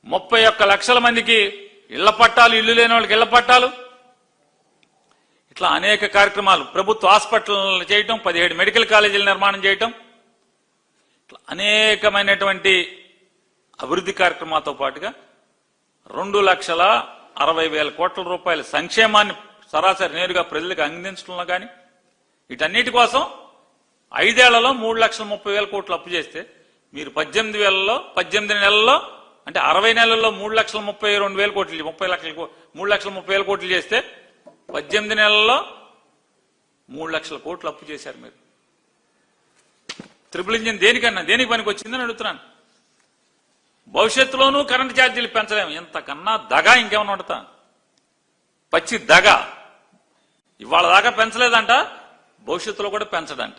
31 లక్షల మందికి ఇళ్ల పట్టాలు, ఇల్లు లేని వాళ్ళకి ఇళ్ల పట్టాలు, ఇట్లా అనేక కార్యక్రమాలు, ప్రభుత్వ హాస్పిటల్ చేయటం, 17 మెడికల్ కాలేజీల నిర్మాణం చేయటం, ఇట్లా అనేకమైనటువంటి అభివృద్ధి కార్యక్రమాలతో పాటుగా 2,60,000 కోట్ల రూపాయల సంక్షేమాన్ని సరాసరి నేరుగా ప్రజలకు అందించడంలో కానీ, వీటన్నిటి కోసం 5 ఏళ్లలో 3,30,000 కోట్లు అప్పు చేస్తే మీరు 18 నెలల్లో అంటే 60 నెలల్లో 3,32,000 కోట్లు, 3,30,000 కోట్లు చేస్తే 18 నెలల్లో 3 లక్షల కోట్లు అప్పు చేశారు మీరు. ట్రిపుల్ ఇంజిన్ దేనికి పనికి వచ్చిందని అడుగుతున్నాను. భవిష్యత్తులోనూ కరెంటు ఛార్జీలు పెంచలేము. ఎంతకన్నా దగా ఇంకేమన్నా ఉండతా? పచ్చి దగా. ఇవాళ దాకా పెంచలేదంట, భవిష్యత్తులో కూడా పెంచడంట.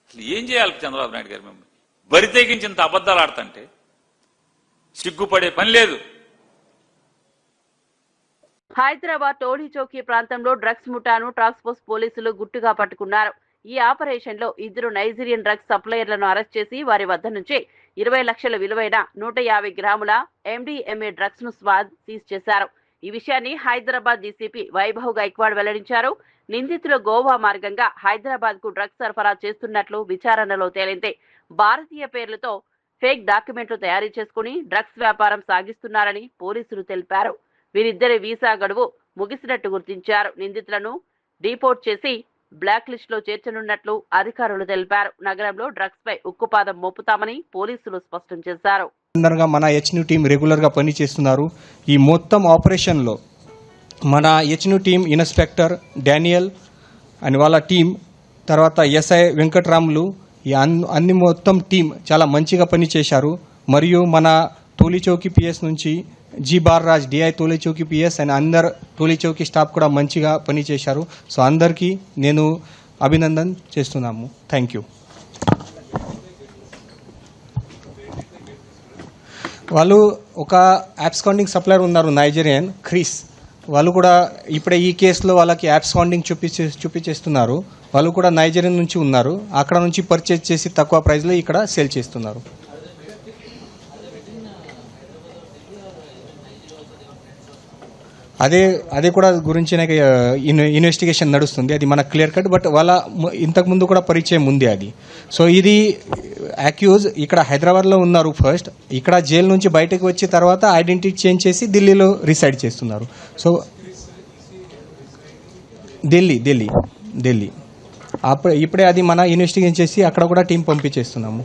అసలు ఏం చేయాలి చంద్రబాబు నాయుడు గారు? మిమ్మల్ని బరి తెగించింత అబద్ధాలు ఆడుతుంటే సిగ్గుపడే పని లేదు. హైదరాబాద్ టోలీ చౌకీ ప్రాంతంలో డ్రగ్స్ ముఠాను టాస్క్ ఫోర్స్ పోలీసులు గుట్టుగా పట్టుకున్నారు. ఈ ఆపరేషన్ లో 2 నైజీరియన్ డ్రగ్స్ సప్లయర్లను అరెస్ట్ చేసి వారి వద్ద నుంచి 20 లక్షల విలువైన 150 గ్రాముల MDMA డ్రగ్స్ ను సీజ్ చేశారు. ఈ విషయాన్ని హైదరాబాద్ డీసీపీ వైభవ్ గైక్వాడ్ వెల్లడించారు. నిందితులు గోవా మార్గంగా హైదరాబాద్ కు డ్రగ్స్ సరఫరా చేస్తున్నట్లు విచారణలో తేలింది. భారతీయ పేర్లతో ఫేక్ డాక్యుమెంట్లు తయారు చేసుకుని డ్రగ్స్ వ్యాపారం సాగిస్తున్నారని పోలీసులు తెలిపారు. వీరిద్దరి వీసా గడువు ముగిసినట్టు గుర్తించారు. నిందితులను డీపోర్ట్ చేసి బ్లాక్ లిస్ట్ లో చేర్చనున్నట్లు అధికారులు తెలిపారు. నగరంలో డ్రగ్స్ పై ఉక్కుపాదం మోపుతామని పోలీసులు స్పష్టం చేశారు. మన హెచ్న్యూ టీం రెగ్యులర్ గా పనిచేస్తున్నారు. ఈ మొత్తం ఆపరేషన్ లో మన హెచ్న్యూ టీం ఇన్స్పెక్టర్ డానియల్ అండ్ వాళ్ళ టీం, తర్వాత ఎస్ఐ వెంకట్రాములు, ఈ అన్ని మొత్తం టీం చాలా మంచిగా పనిచేశారు. మరియు మన టోలీ చౌకీ పిఎస్ నుంచి G Balaraj DI Toli Chowki PS and అందరు టోలీ చౌకీ స్టాఫ్ కూడా మంచిగా పనిచేశారు. సో అందరికీ నేను అభినందన చేస్తున్నాము. Thank you. వాళ్ళు ఒక యాబ్స్కాండింగ్ సప్లయర్ ఉన్నారు, నైజీరియన్ క్రిస్. వాళ్ళు కూడా ఇప్పుడే ఈ కేసులో వాళ్ళకి యాబ్స్కాండింగ్ చూపించేస్తున్నారు. వాళ్ళు కూడా నైజీరియన్ నుంచి ఉన్నారు. అక్కడ నుంచి పర్చేజ్ చేసి తక్కువ ప్రైస్లో ఇక్కడ సేల్ చేస్తున్నారు. అదే కూడా గురించి నాకు ఇన్వెస్టిగేషన్ నడుస్తుంది. అది మనకు క్లియర్ కట్. బట్ వాళ్ళ ఇంతకుముందు కూడా పరిచయం ఉంది అది. సో ఇది అక్యూజ్ ఇక్కడ హైదరాబాద్లో ఉన్నారు ఫస్ట్. ఇక్కడ జైలు నుంచి బయటకు వచ్చి తర్వాత ఐడెంటిటీ చేంజ్ చేసి ఢిల్లీలో రిసైడ్ చేస్తున్నారు. సో ఢిల్లీ ఇప్పుడే అది మన ఇన్వెస్టిగేషన్ చేసి అక్కడ కూడా టీం పంపించేస్తున్నాము.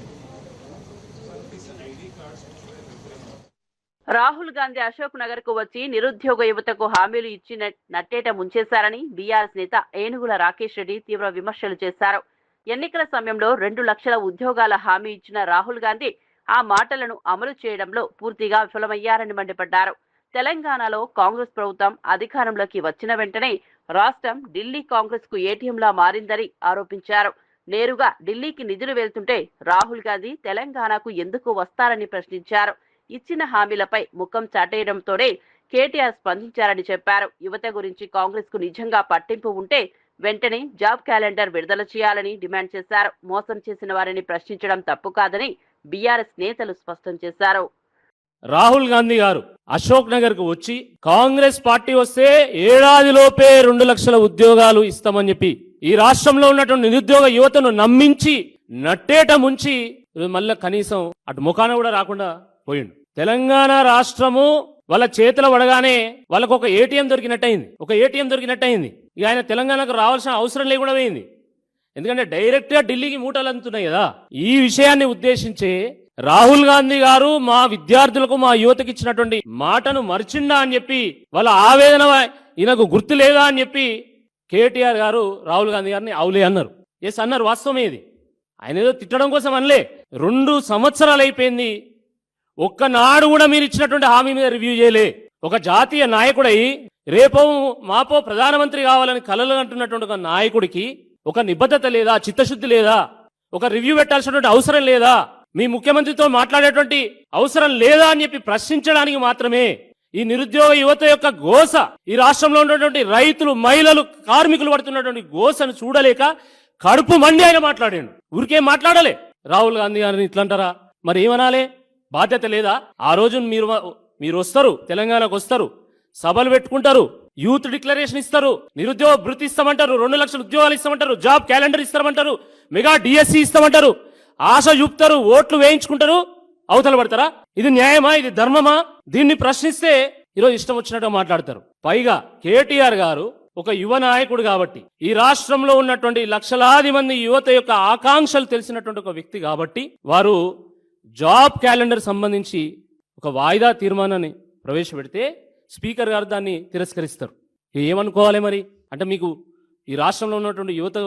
రాహుల్ గాంధీ అశోక్ నగర్ కు వచ్చి నిరుద్యోగ యువతకు హామీలు ఇచ్చి నట్టేట ముంచేశారని బీఆర్ఎస్ నేత ఏనుగుల రాకేష్ రెడ్డి తీవ్ర విమర్శలు చేశారు. ఎన్నికల సమయంలో 2 లక్షల ఉద్యోగాల హామీ ఇచ్చిన రాహుల్ గాంధీ ఆ మాటలను అమలు చేయడంలో పూర్తిగా విఫలమయ్యారని మండిపడ్డారు. తెలంగాణలో కాంగ్రెస్ ప్రభుత్వం అధికారంలోకి వచ్చిన వెంటనే రాష్ట్రం ఢిల్లీ కాంగ్రెస్ కు ఏటీఎంలా మారిందని ఆరోపించారు. నేరుగా ఢిల్లీకి నిధులు వెళ్తుంటే రాహుల్ గాంధీ తెలంగాణకు ఎందుకు వస్తారని ప్రశ్నించారు. ఇచ్చిన హామీలపై ముఖం చాటేయడంతోనే కేటీఆర్ స్పందించారని చెప్పారు. యువత గురించి కాంగ్రెస్ కు నిజంగా పట్టింపు ఉంటే వెంటనే జాబ్ క్యాలెండర్ విడుదల చేయాలని డిమాండ్ చేశారు. మోసం చేసిన వారిని ప్రశ్నించడం తప్పు కాదని బీఆర్ఎస్ నేతలు స్పష్టం చేశారు. రాహుల్ గాంధీ గారు అశోక్ నగర్ కు వచ్చి కాంగ్రెస్ పార్టీ వస్తే ఏడాదిలోపే 2 లక్షల ఉద్యోగాలు ఇస్తామని చెప్పి ఈ రాష్ట్రంలో ఉన్నటువంటి నిరుద్యోగ యువతను నమ్మించి నట్టేట ముంచి మళ్ళీ కనీసం అటు ముఖాన కూడా రాకుండా పోయిండు. తెలంగాణ రాష్ట్రము వాళ్ళ చేతుల పడగానే వాళ్ళకు ఒక ఏటీఎం దొరికినట్టయింది. ఇక ఆయన తెలంగాణకు రావాల్సిన అవసరం లేకుండా పోయింది. ఎందుకంటే డైరెక్ట్ గా ఢిల్లీకి మూటలు అందుతున్నాయి కదా. ఈ విషయాన్ని ఉద్దేశించి రాహుల్ గాంధీ గారు మా విద్యార్థులకు మా యువతకి ఇచ్చినటువంటి మాటను మర్చిండా అని చెప్పి వాళ్ళ ఆవేదన ఈయనకు గుర్తు లేదా అని చెప్పి కేటీఆర్ గారు రాహుల్ గాంధీ గారిని అవులే అన్నారు. ఎస్ అన్నారు, వాస్తవమే ఇది. ఆయన ఏదో తిట్టడం కోసం అనలే. 2 సంవత్సరాలు అయిపోయింది, ఒక్కనాడు కూడా మీరు ఇచ్చినటువంటి హామీ మీద రివ్యూ చేయలే. ఒక జాతీయ నాయకుడై రేపో మాపో ప్రధానమంత్రి కావాలని కలలు అంటున్నటువంటి ఒక నాయకుడికి ఒక నిబద్ధత లేదా, చిత్తశుద్ధి లేదా, ఒక రివ్యూ పెట్టాల్సినటువంటి అవసరం లేదా, మీ ముఖ్యమంత్రితో మాట్లాడేటువంటి అవసరం లేదా అని చెప్పి ప్రశ్నించడానికి మాత్రమే ఈ నిరుద్యోగ యువత యొక్క గోస, ఈ రాష్ట్రంలో ఉన్నటువంటి రైతులు, మహిళలు, కార్మికులు పడుతున్నటువంటి గోసను చూడలేక కడుపు మండి ఆయన మాట్లాడాడు. ఊరికేం మాట్లాడలే. రాహుల్ గాంధీ గారిని ఇట్లంటారా? మరి ఏమనాలే? బాధ్యత లేదా? ఆ రోజు మీరు వస్తారు, తెలంగాణకు వస్తారు, సభలు పెట్టుకుంటారు, యూత్ డిక్లరేషన్ ఇస్తారు, నిరుద్యోగ భృతి ఇస్తామంటారు, 2 లక్షల ఉద్యోగాలు ఇస్తామంటారు, జాబ్ క్యాలెండర్ ఇస్తామంటారు, మెగా డిఎస్సి ఇస్తామంటారు, ఆశ చూపుతారు, ఓట్లు వేయించుకుంటారు, అవతల పడతారా? ఇది న్యాయమా? ఇది ధర్మమా? దీన్ని ప్రశ్నిస్తే ఈరోజు ఇష్టం వచ్చినట్టుగా మాట్లాడతారు. పైగా కేటీఆర్ గారు ఒక యువ నాయకుడు కాబట్టి, ఈ రాష్ట్రంలో ఉన్నటువంటి లక్షలాది మంది యువత యొక్క ఆకాంక్షలు తెలిసినటువంటి ఒక వ్యక్తి కాబట్టి వారు జాబ్ క్యాలెండర్ సంబంధించి ఒక వాయిదా తీర్మానాన్ని ప్రవేశపెడితే స్పీకర్ గారు దాన్ని తిరస్కరిస్తారు. ఏమనుకోవాలి మరి? అంటే మీకు ఈ రాష్ట్రంలో ఉన్నటువంటి యువత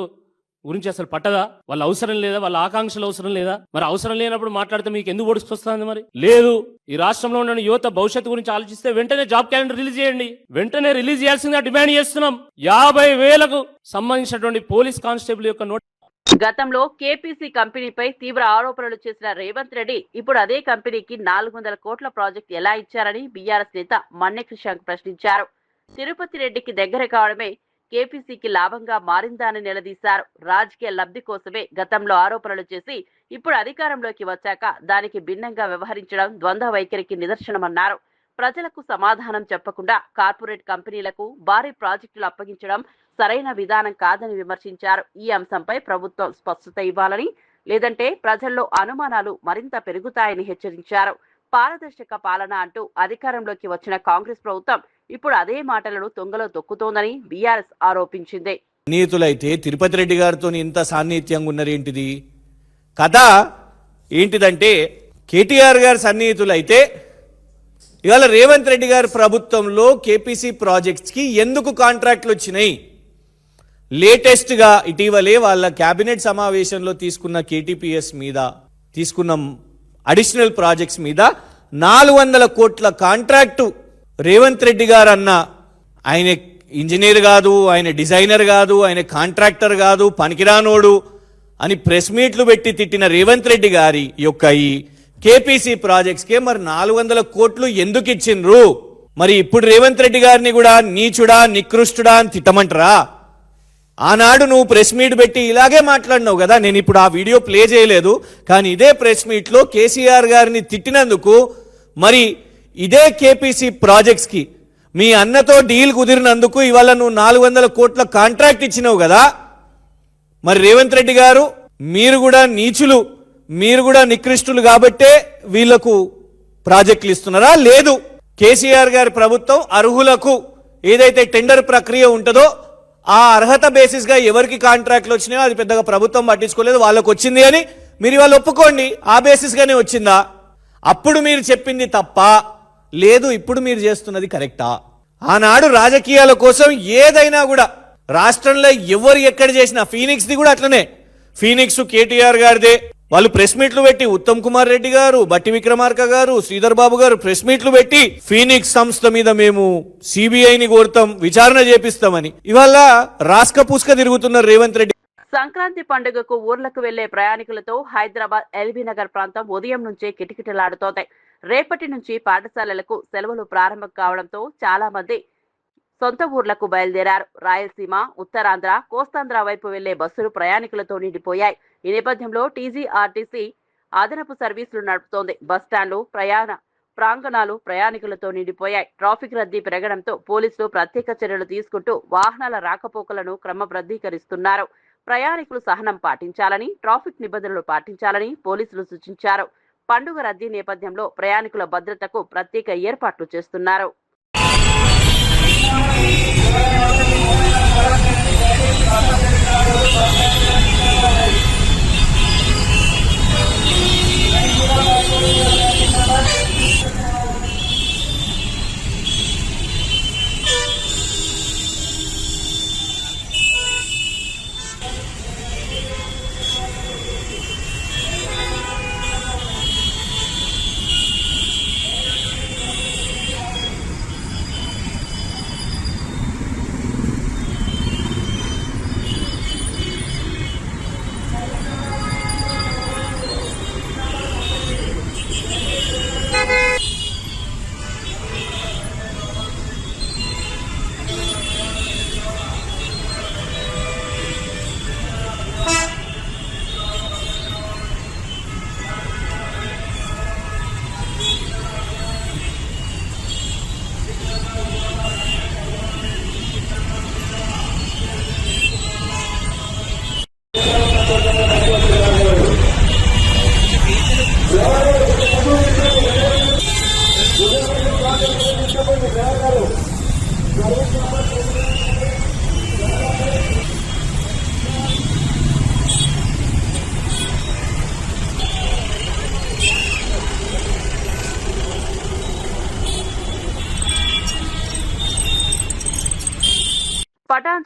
గురించి అసలు పట్టదా? వాళ్ళ అవసరం లేదా? వాళ్ళ ఆకాంక్షలు అవసరం లేదా? మరి అవసరం లేనప్పుడు మాట్లాడితే మీకు ఎందుకు ఓడికొస్తుంది? మరి లేదు. ఈ రాష్ట్రంలో ఉన్న యువత భవిష్యత్తు గురించి ఆలోచిస్తే వెంటనే జాబ్ క్యాలెండర్ రిలీజ్ చేయండి. వెంటనే రిలీజ్ చేయాల్సిందిగా డిమాండ్ చేస్తున్నాం. 50,000కు సంబంధించినటువంటి పోలీస్ కానిస్టేబుల్ యొక్క నోట్. గతంలో కేపీసీ కంపెనీపై తీవ్ర ఆరోపణలు చేసిన రేవంత్ రెడ్డి ఇప్పుడు అదే కంపెనీకి 400 కోట్ల ప్రాజెక్ట్ ఎలా ఇచ్చారని బీఆర్ఎస్ నేత మన్నె కృషాంక్ ప్రశ్నించారు. తిరుపతి రెడ్డికి దగ్గర కావడమే కేపీసీకి లాభంగా మారిందా అని నిలదీశారు. రాజకీయ లబ్ధి కోసమే గతంలో ఆరోపణలు చేసి ఇప్పుడు అధికారంలోకి వచ్చాక దానికి భిన్నంగా వ్యవహరించడం ద్వంద్వ వైఖరికి నిదర్శనమన్నారు. ప్రజలకు సమాధానం చెప్పకుండా కార్పొరేట్ కంపెనీలకు భారీ ప్రాజెక్టులు అప్పగించడం సరైన విధానం కాదని విమర్శించారు. ఈ అంశంపై ప్రభుత్వం స్పష్టత ఇవ్వాలని, లేదంటే ప్రజల్లో అనుమానాలు మరింత పెరుగుతాయని హెచ్చరించారు. పారదర్శక పాలన అంటూ అధికారంలోకి వచ్చిన కాంగ్రెస్ ప్రభుత్వం ఇప్పుడు అదే మాటలను తుంగలో తొక్కుతోందని బీఆర్ఎస్ ఆరోపించింది. సన్నిహితులైతే తిరుపతి రెడ్డి గారితో ఇంత సాన్నిహిత్యంగా ఉన్నారేంటిది? కథ ఏంటిదంటే కేటీఆర్ గారు సన్నిహితులైతే ఇవాళ రేవంత్ రెడ్డి గారి ప్రభుత్వంలో కేపీసీ ప్రాజెక్ట్స్కి ఎందుకు కాంట్రాక్ట్లు వచ్చినాయి? లేటెస్ట్గా ఇటీవలే వాళ్ళ క్యాబినెట్ సమావేశంలో తీసుకున్న కేటీపీఎస్ మీద తీసుకున్న అడిషనల్ ప్రాజెక్ట్స్ మీద 400 కోట్ల కాంట్రాక్టు రేవంత్ రెడ్డి గారు అన్న ఆయన ఇంజనీర్ కాదు, ఆయన డిజైనర్ కాదు, ఆయన కాంట్రాక్టర్ కాదు, పనికిరానోడు అని ప్రెస్ మీట్లు పెట్టి తిట్టిన రేవంత్ రెడ్డి గారి యొక్క ఈ కేపీసీ ప్రాజెక్ట్స్కే మరి 400 కోట్లు ఎందుకు ఇచ్చిండ్రు? మరి ఇప్పుడు రేవంత్ రెడ్డి గారిని కూడా నీచుడా నికృష్టుడా అని తిట్టమంటారా? ఆనాడు నువ్వు ప్రెస్ మీట్ పెట్టి ఇలాగే మాట్లాడినావు కదా. నేను ఇప్పుడు ఆ వీడియో ప్లే చేయలేదు, కానీ ఇదే ప్రెస్ మీట్లో కేసీఆర్ గారిని తిట్టినందుకు మరి ఇదే కేపీసీ ప్రాజెక్ట్స్కి మీ అన్నతో డీల్ కుదిరినందుకు ఇవాళ నువ్వు 400 కోట్ల కాంట్రాక్ట్ ఇచ్చినావు కదా. మరి రేవంత్ రెడ్డి గారు మీరు కూడా నీచులు, మీరు కూడా నికృష్టులు కాబట్టే వీళ్లకు ప్రాజెక్టులు ఇస్తున్నారా? లేదు, కేసీఆర్ గారి ప్రభుత్వం అర్హులకు ఏదైతే టెండర్ ప్రక్రియ ఉంటుందో ఆ అర్హత బేసిస్ గా ఎవరికి కాంట్రాక్ట్లు వచ్చినాయో అది పెద్దగా ప్రభుత్వం పట్టించుకోలేదు, వాళ్ళకు వచ్చింది అని మీరు ఇవాళ ఒప్పుకోండి. ఆ బేసిస్ గానే వచ్చిందా? అప్పుడు మీరు చెప్పింది తప్ప, లేదు ఇప్పుడు మీరు చేస్తున్నది కరెక్టా? ఆనాడు రాజకీయాల కోసం ఏదైనా కూడా రాష్ట్రంలో ఎవరు ఎక్కడ చేసినా, ఫీనిక్స్ ది కూడా అట్లనే, ఫీనిక్స్ కేటీఆర్ గారిదే. వాళ్ళు ప్రెస్ మీట్లు పెట్టి ఉత్తమ్ కుమార్ రెడ్డి గారు, బట్టి విక్రమార్క గారు, శ్రీధర్ బాబు గారు ప్రెస్ మీట్లు పెట్టి ఫీనిక్స్ సంస్థ మీద మేము సిబిఐని కోరుతాం, విచారణ చేపిస్తామని ఇవాళ రాస్క పూస్క తిరుగుతున్నారు రేవంత్ రెడ్డి. సంక్రాంతి పండుగకు ఊర్లకు వెళ్లే ప్రయాణికులతో హైదరాబాద్ ఎల్బీ నగర్ ప్రాంతం ఉదయం నుంచే కిటకిటలాడుతోంది. రేపటి నుంచి పాఠశాలలకు సెలవులు ప్రారంభం కావడంతో చాలా మంది సొంత ఊర్లకు బయలుదేరారు. రాయలసీమ, ఉత్తరాంధ్ర, కోస్తాంధ్ర వైపు వెళ్లే బస్సులు ప్రయాణికులతో నిండిపోయాయి. ఈ నేపథ్యంలో టీజీఆర్టీసీ అదనపు సర్వీసులు నడుపుతోంది. బస్టాండ్లు, ప్రయాణ ప్రాంగణాలు ప్రయాణికులతో నిండిపోయాయి. ట్రాఫిక్ రద్దీ పెరగడంతో పోలీసులు ప్రత్యేక చర్యలు తీసుకుంటూ వాహనాల రాకపోకలను క్రమబద్ధీకరిస్తున్నారు. ప్రయాణికులు సహనం పాటించాలని, ట్రాఫిక్ నిబంధనలు పాటించాలని పోలీసులు సూచించారు. పండుగ రద్దీ నేపథ్యంలో ప్రయాణికుల భద్రతకు ప్రత్యేక ఏర్పాట్లు చేస్తున్నారు.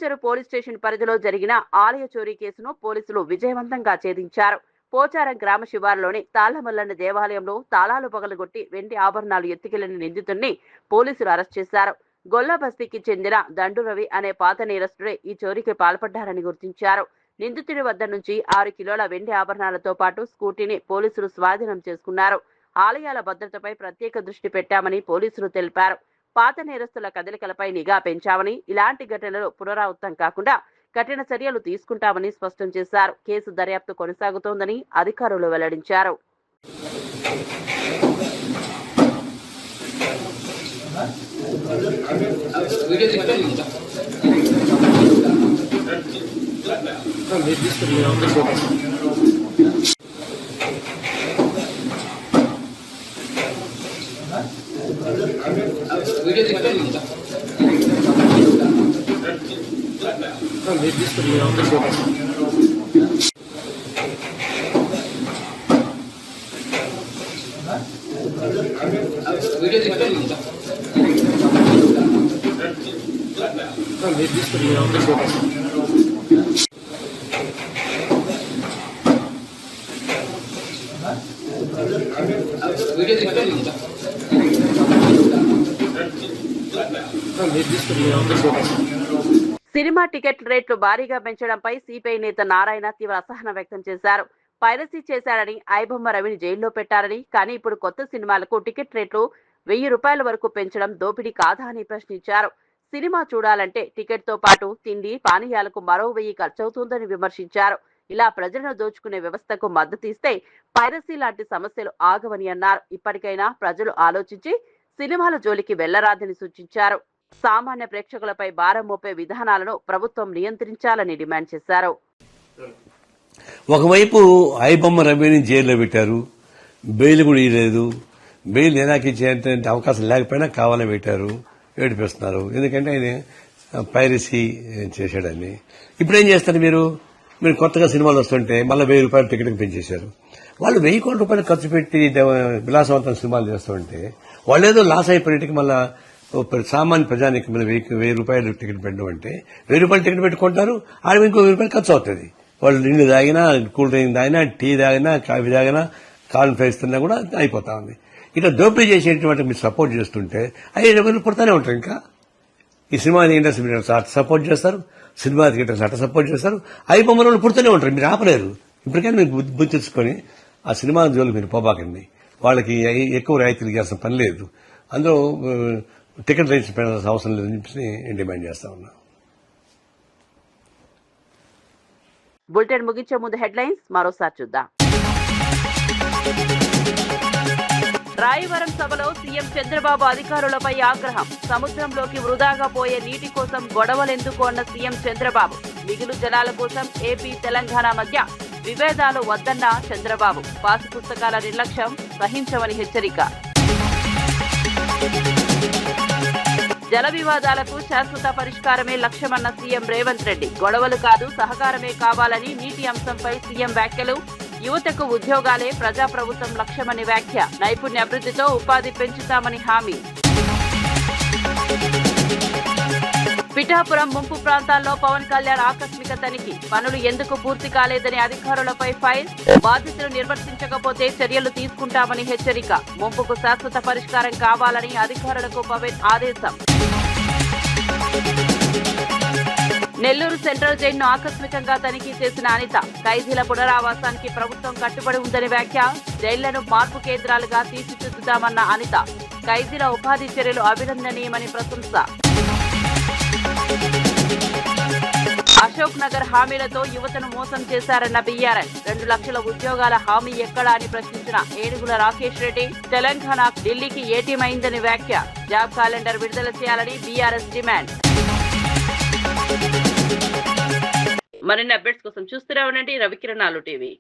పటాన్చెరు పోలీస్ స్టేషన్ పరిధిలో జరిగిన ఆలయ చోరీ కేసును పోలీసులు విజయవంతంగా ఛేదించారు. పోచారం గ్రామ శివారులోని తాళ్లమల్లన్న దేవాలయంలో తాళాలు పగలగొట్టి వెండి ఆభరణాలు ఎత్తుకెళ్లిన నిందితుడిని పోలీసులు అరెస్ట్ చేశారు. గొల్లబస్తీకి చెందిన దండు రవి అనే పాత నేరస్తుడే ఈ చోరీకి పాల్పడ్డారని గుర్తించారు. నిందితుడి వద్ద నుంచి 6 కిలోల వెండి ఆభరణాలతో పాటు స్కూటీని పోలీసులు స్వాధీనం చేసుకున్నారు. ఆలయాల భద్రతపై ప్రత్యేక దృష్టి పెట్టామని పోలీసులు తెలిపారు. పాత నేరస్తుల కదలికలపై నిఘా పెంచామని, ఇలాంటి ఘటనలు పునరావృతం కాకుండా కఠిన చర్యలు తీసుకుంటామని స్పష్టం చేశారు. కేసు దర్యాప్తు కొనసాగుతోందని అధికారులు వెల్లడించారు. సినిమా టికెట్ రేట్లు భారీగా పెంచడంపై సిపిఐ నేత నారాయణ తీవ్ర అసహనం వ్యక్తం చేశారు. పైరసీ చేశారని, ఐబొమ్మ రవిని జైల్లో పెట్టారని, కానీ ఇప్పుడు కొత్త సినిమాలకు టికెట్ రేట్లు 1000 రూపాయల వరకు పెంచడం దోపిడీ కాదా అని ప్రశ్నించారు. సినిమా చూడాలంటే టికెట్ తో పాటు తిండి పానీయాలకు మరో 1000 ఖర్చవుతుందని విమర్శించారు. ఇలా ప్రజలను దోచుకునే వ్యవస్థకు మద్దతు ఇస్తే పైరసీ లాంటి సమస్యలు ఆగవని అన్నారు. ఇప్పటికైనా ప్రజలు ఆలోచించి సినిమాల జోలికి వెళ్లరాదని సూచించారు. సామాన్య ప్రేక్షకులపై భారం మోపే విధానాలను ప్రభుత్వం నియంత్రించాలని డిమాండ్ చేశారు. ఒకవైపు ఐబొమ్మ రవిని జైల్లో పెట్టారు, బెయిల్ కూడా ఇవ్వలేదు. బెయిల్ నేనాకిచ్చే అవకాశం లేకపోయినా కావాలని పెట్టారు, ఏడిపిస్తున్నారు. ఎందుకంటే ఆయన పైరసీ చేశాడని. ఇప్పుడు ఏం చేస్తారు మీరు కొత్తగా సినిమాలు వస్తుంటే మళ్ళీ 1000 రూపాయలు టికెట్కి పెంచేశారు. వాళ్ళు 1000 కోట్ల రూపాయలు ఖర్చు పెట్టి విలాసవంతం సినిమాలు చేస్తుంటే వాళ్ళు ఏదో లాస్ అయిపోయినట్టుకి మళ్ళా సామాన్య ప్రజానికి మళ్ళీ 1000 రూపాయలు టికెట్ పెట్టడం అంటే 1000 రూపాయలు టికెట్ పెట్టుకుంటారు, ఆడ ఇంకో 1000 రూపాయలు ఖర్చు అవుతుంది. వాళ్ళు నీళ్లు తాగినా, కూల్ డ్రింక్ తాగినా, టీ తాగినా, కాఫీ తాగినా, కాల్ ఫ్రైస్ తిన్నా కూడా అయిపోతా ఉంది. ఇట్లా దోపిడీ చేసేటువంటి మీరు సపోర్ట్ చేస్తుంటే 5 పుడతానే ఉంటారు. ఇంకా ఈ సినిమా ఇండస్ట్రీ మీరు అట్లా సపోర్ట్ చేస్తారు, సినిమా థియేటర్స్ అట్లా సపోర్ట్ చేస్తారు, ఐబొమ్మలో పుడుతూనే ఉంటారు. మీరు ఆపలేరు. ఇప్పటికైనా మీరు బుద్ధి తెచ్చుకొని ఆ సినిమా జోలికి మీరు పోబాకండి. వాళ్ళకి ఎక్కువ రాయితీలు చేయాల్సిన పని లేదు. అందులో టికెట్ రేట్స్ పెంచాల్సిన అవసరం లేదని చెప్పి డిమాండ్ చేస్తా ఉన్నా. బులెటిన్ ముగించే ముందు హెడ్లైన్స్ మరోసారి చూద్దాం. రాయవరం సభలో సీఎం చంద్రబాబు అధికారులపై ఆగ్రహం. సముద్రంలోకి వృధాగా పోయే నీటి కోసం గొడవలెందుకు అన్న సీఎం చంద్రబాబు. మిగులు జలాల కోసం ఏపీ తెలంగాణ మధ్య విభేదాలు వద్దన్న చంద్రబాబు. పాసు పుస్తకాల నిర్లక్ష్యం సహించమని హెచ్చరిక. జల వివాదాలకు శాశ్వత పరిష్కారమే లక్ష్యమన్న సీఎం రేవంత్ రెడ్డి. గొడవలు కాదు సహకారమే కావాలని నీటి అంశంపై సీఎం వ్యాఖ్యలు. యువతకు ఉద్యోగాలే ప్రజాప్రభుత్వం లక్ష్యమని వ్యాఖ్య. నైపుణ్యాభివృద్ధితో ఉపాధి పెంచుతామని హామీ. పిఠాపురం ముంపు ప్రాంతాల్లో పవన్ కళ్యాణ్ ఆకస్మిక తనిఖీ. పనులు ఎందుకు పూర్తి కాలేదని అధికారులపై ఫైర్. బాధితులు నిర్వర్తించకపోతే చర్యలు తీసుకుంటామని హెచ్చరిక. ముంపుకు శాశ్వత పరిష్కారం కావాలని అధికారులకు పవన్ ఆదేశం. నెల్లూరు సెంట్రల్ జైలును ఆకస్మికంగా తనిఖీ చేసిన అనిత. ఖైదీల పునరావాసానికి ప్రభుత్వం కట్టుబడి ఉందని వ్యాఖ్య. జైళ్లను మార్పు కేంద్రాలుగా తీర్చిదిద్దుతామన్న అనిత. ఖైదీల ఉపాధి చర్యలు అభినందనీయమని ప్రశంస. అశోక్ నగర్ హామీలతో యువతను మోసం చేశారన్న బీఆర్ఎస్. 2 లక్షల ఉద్యోగాల హామీ ఎక్కడా అని ప్రశ్నించిన ఏనుగుల రాకేష్ రెడ్డి. తెలంగాణ ఢిల్లీకి ఏటీఎం అయిందని వ్యాఖ్య. జాబ్ క్యాలెండర్ విడుదల చేయాలని బీఆర్ఎస్ డిమాండ్. మరిన్ని అప్డేట్స్ కోసం చూస్తూనే ఉండండి రవికిరణాలు టీవీ.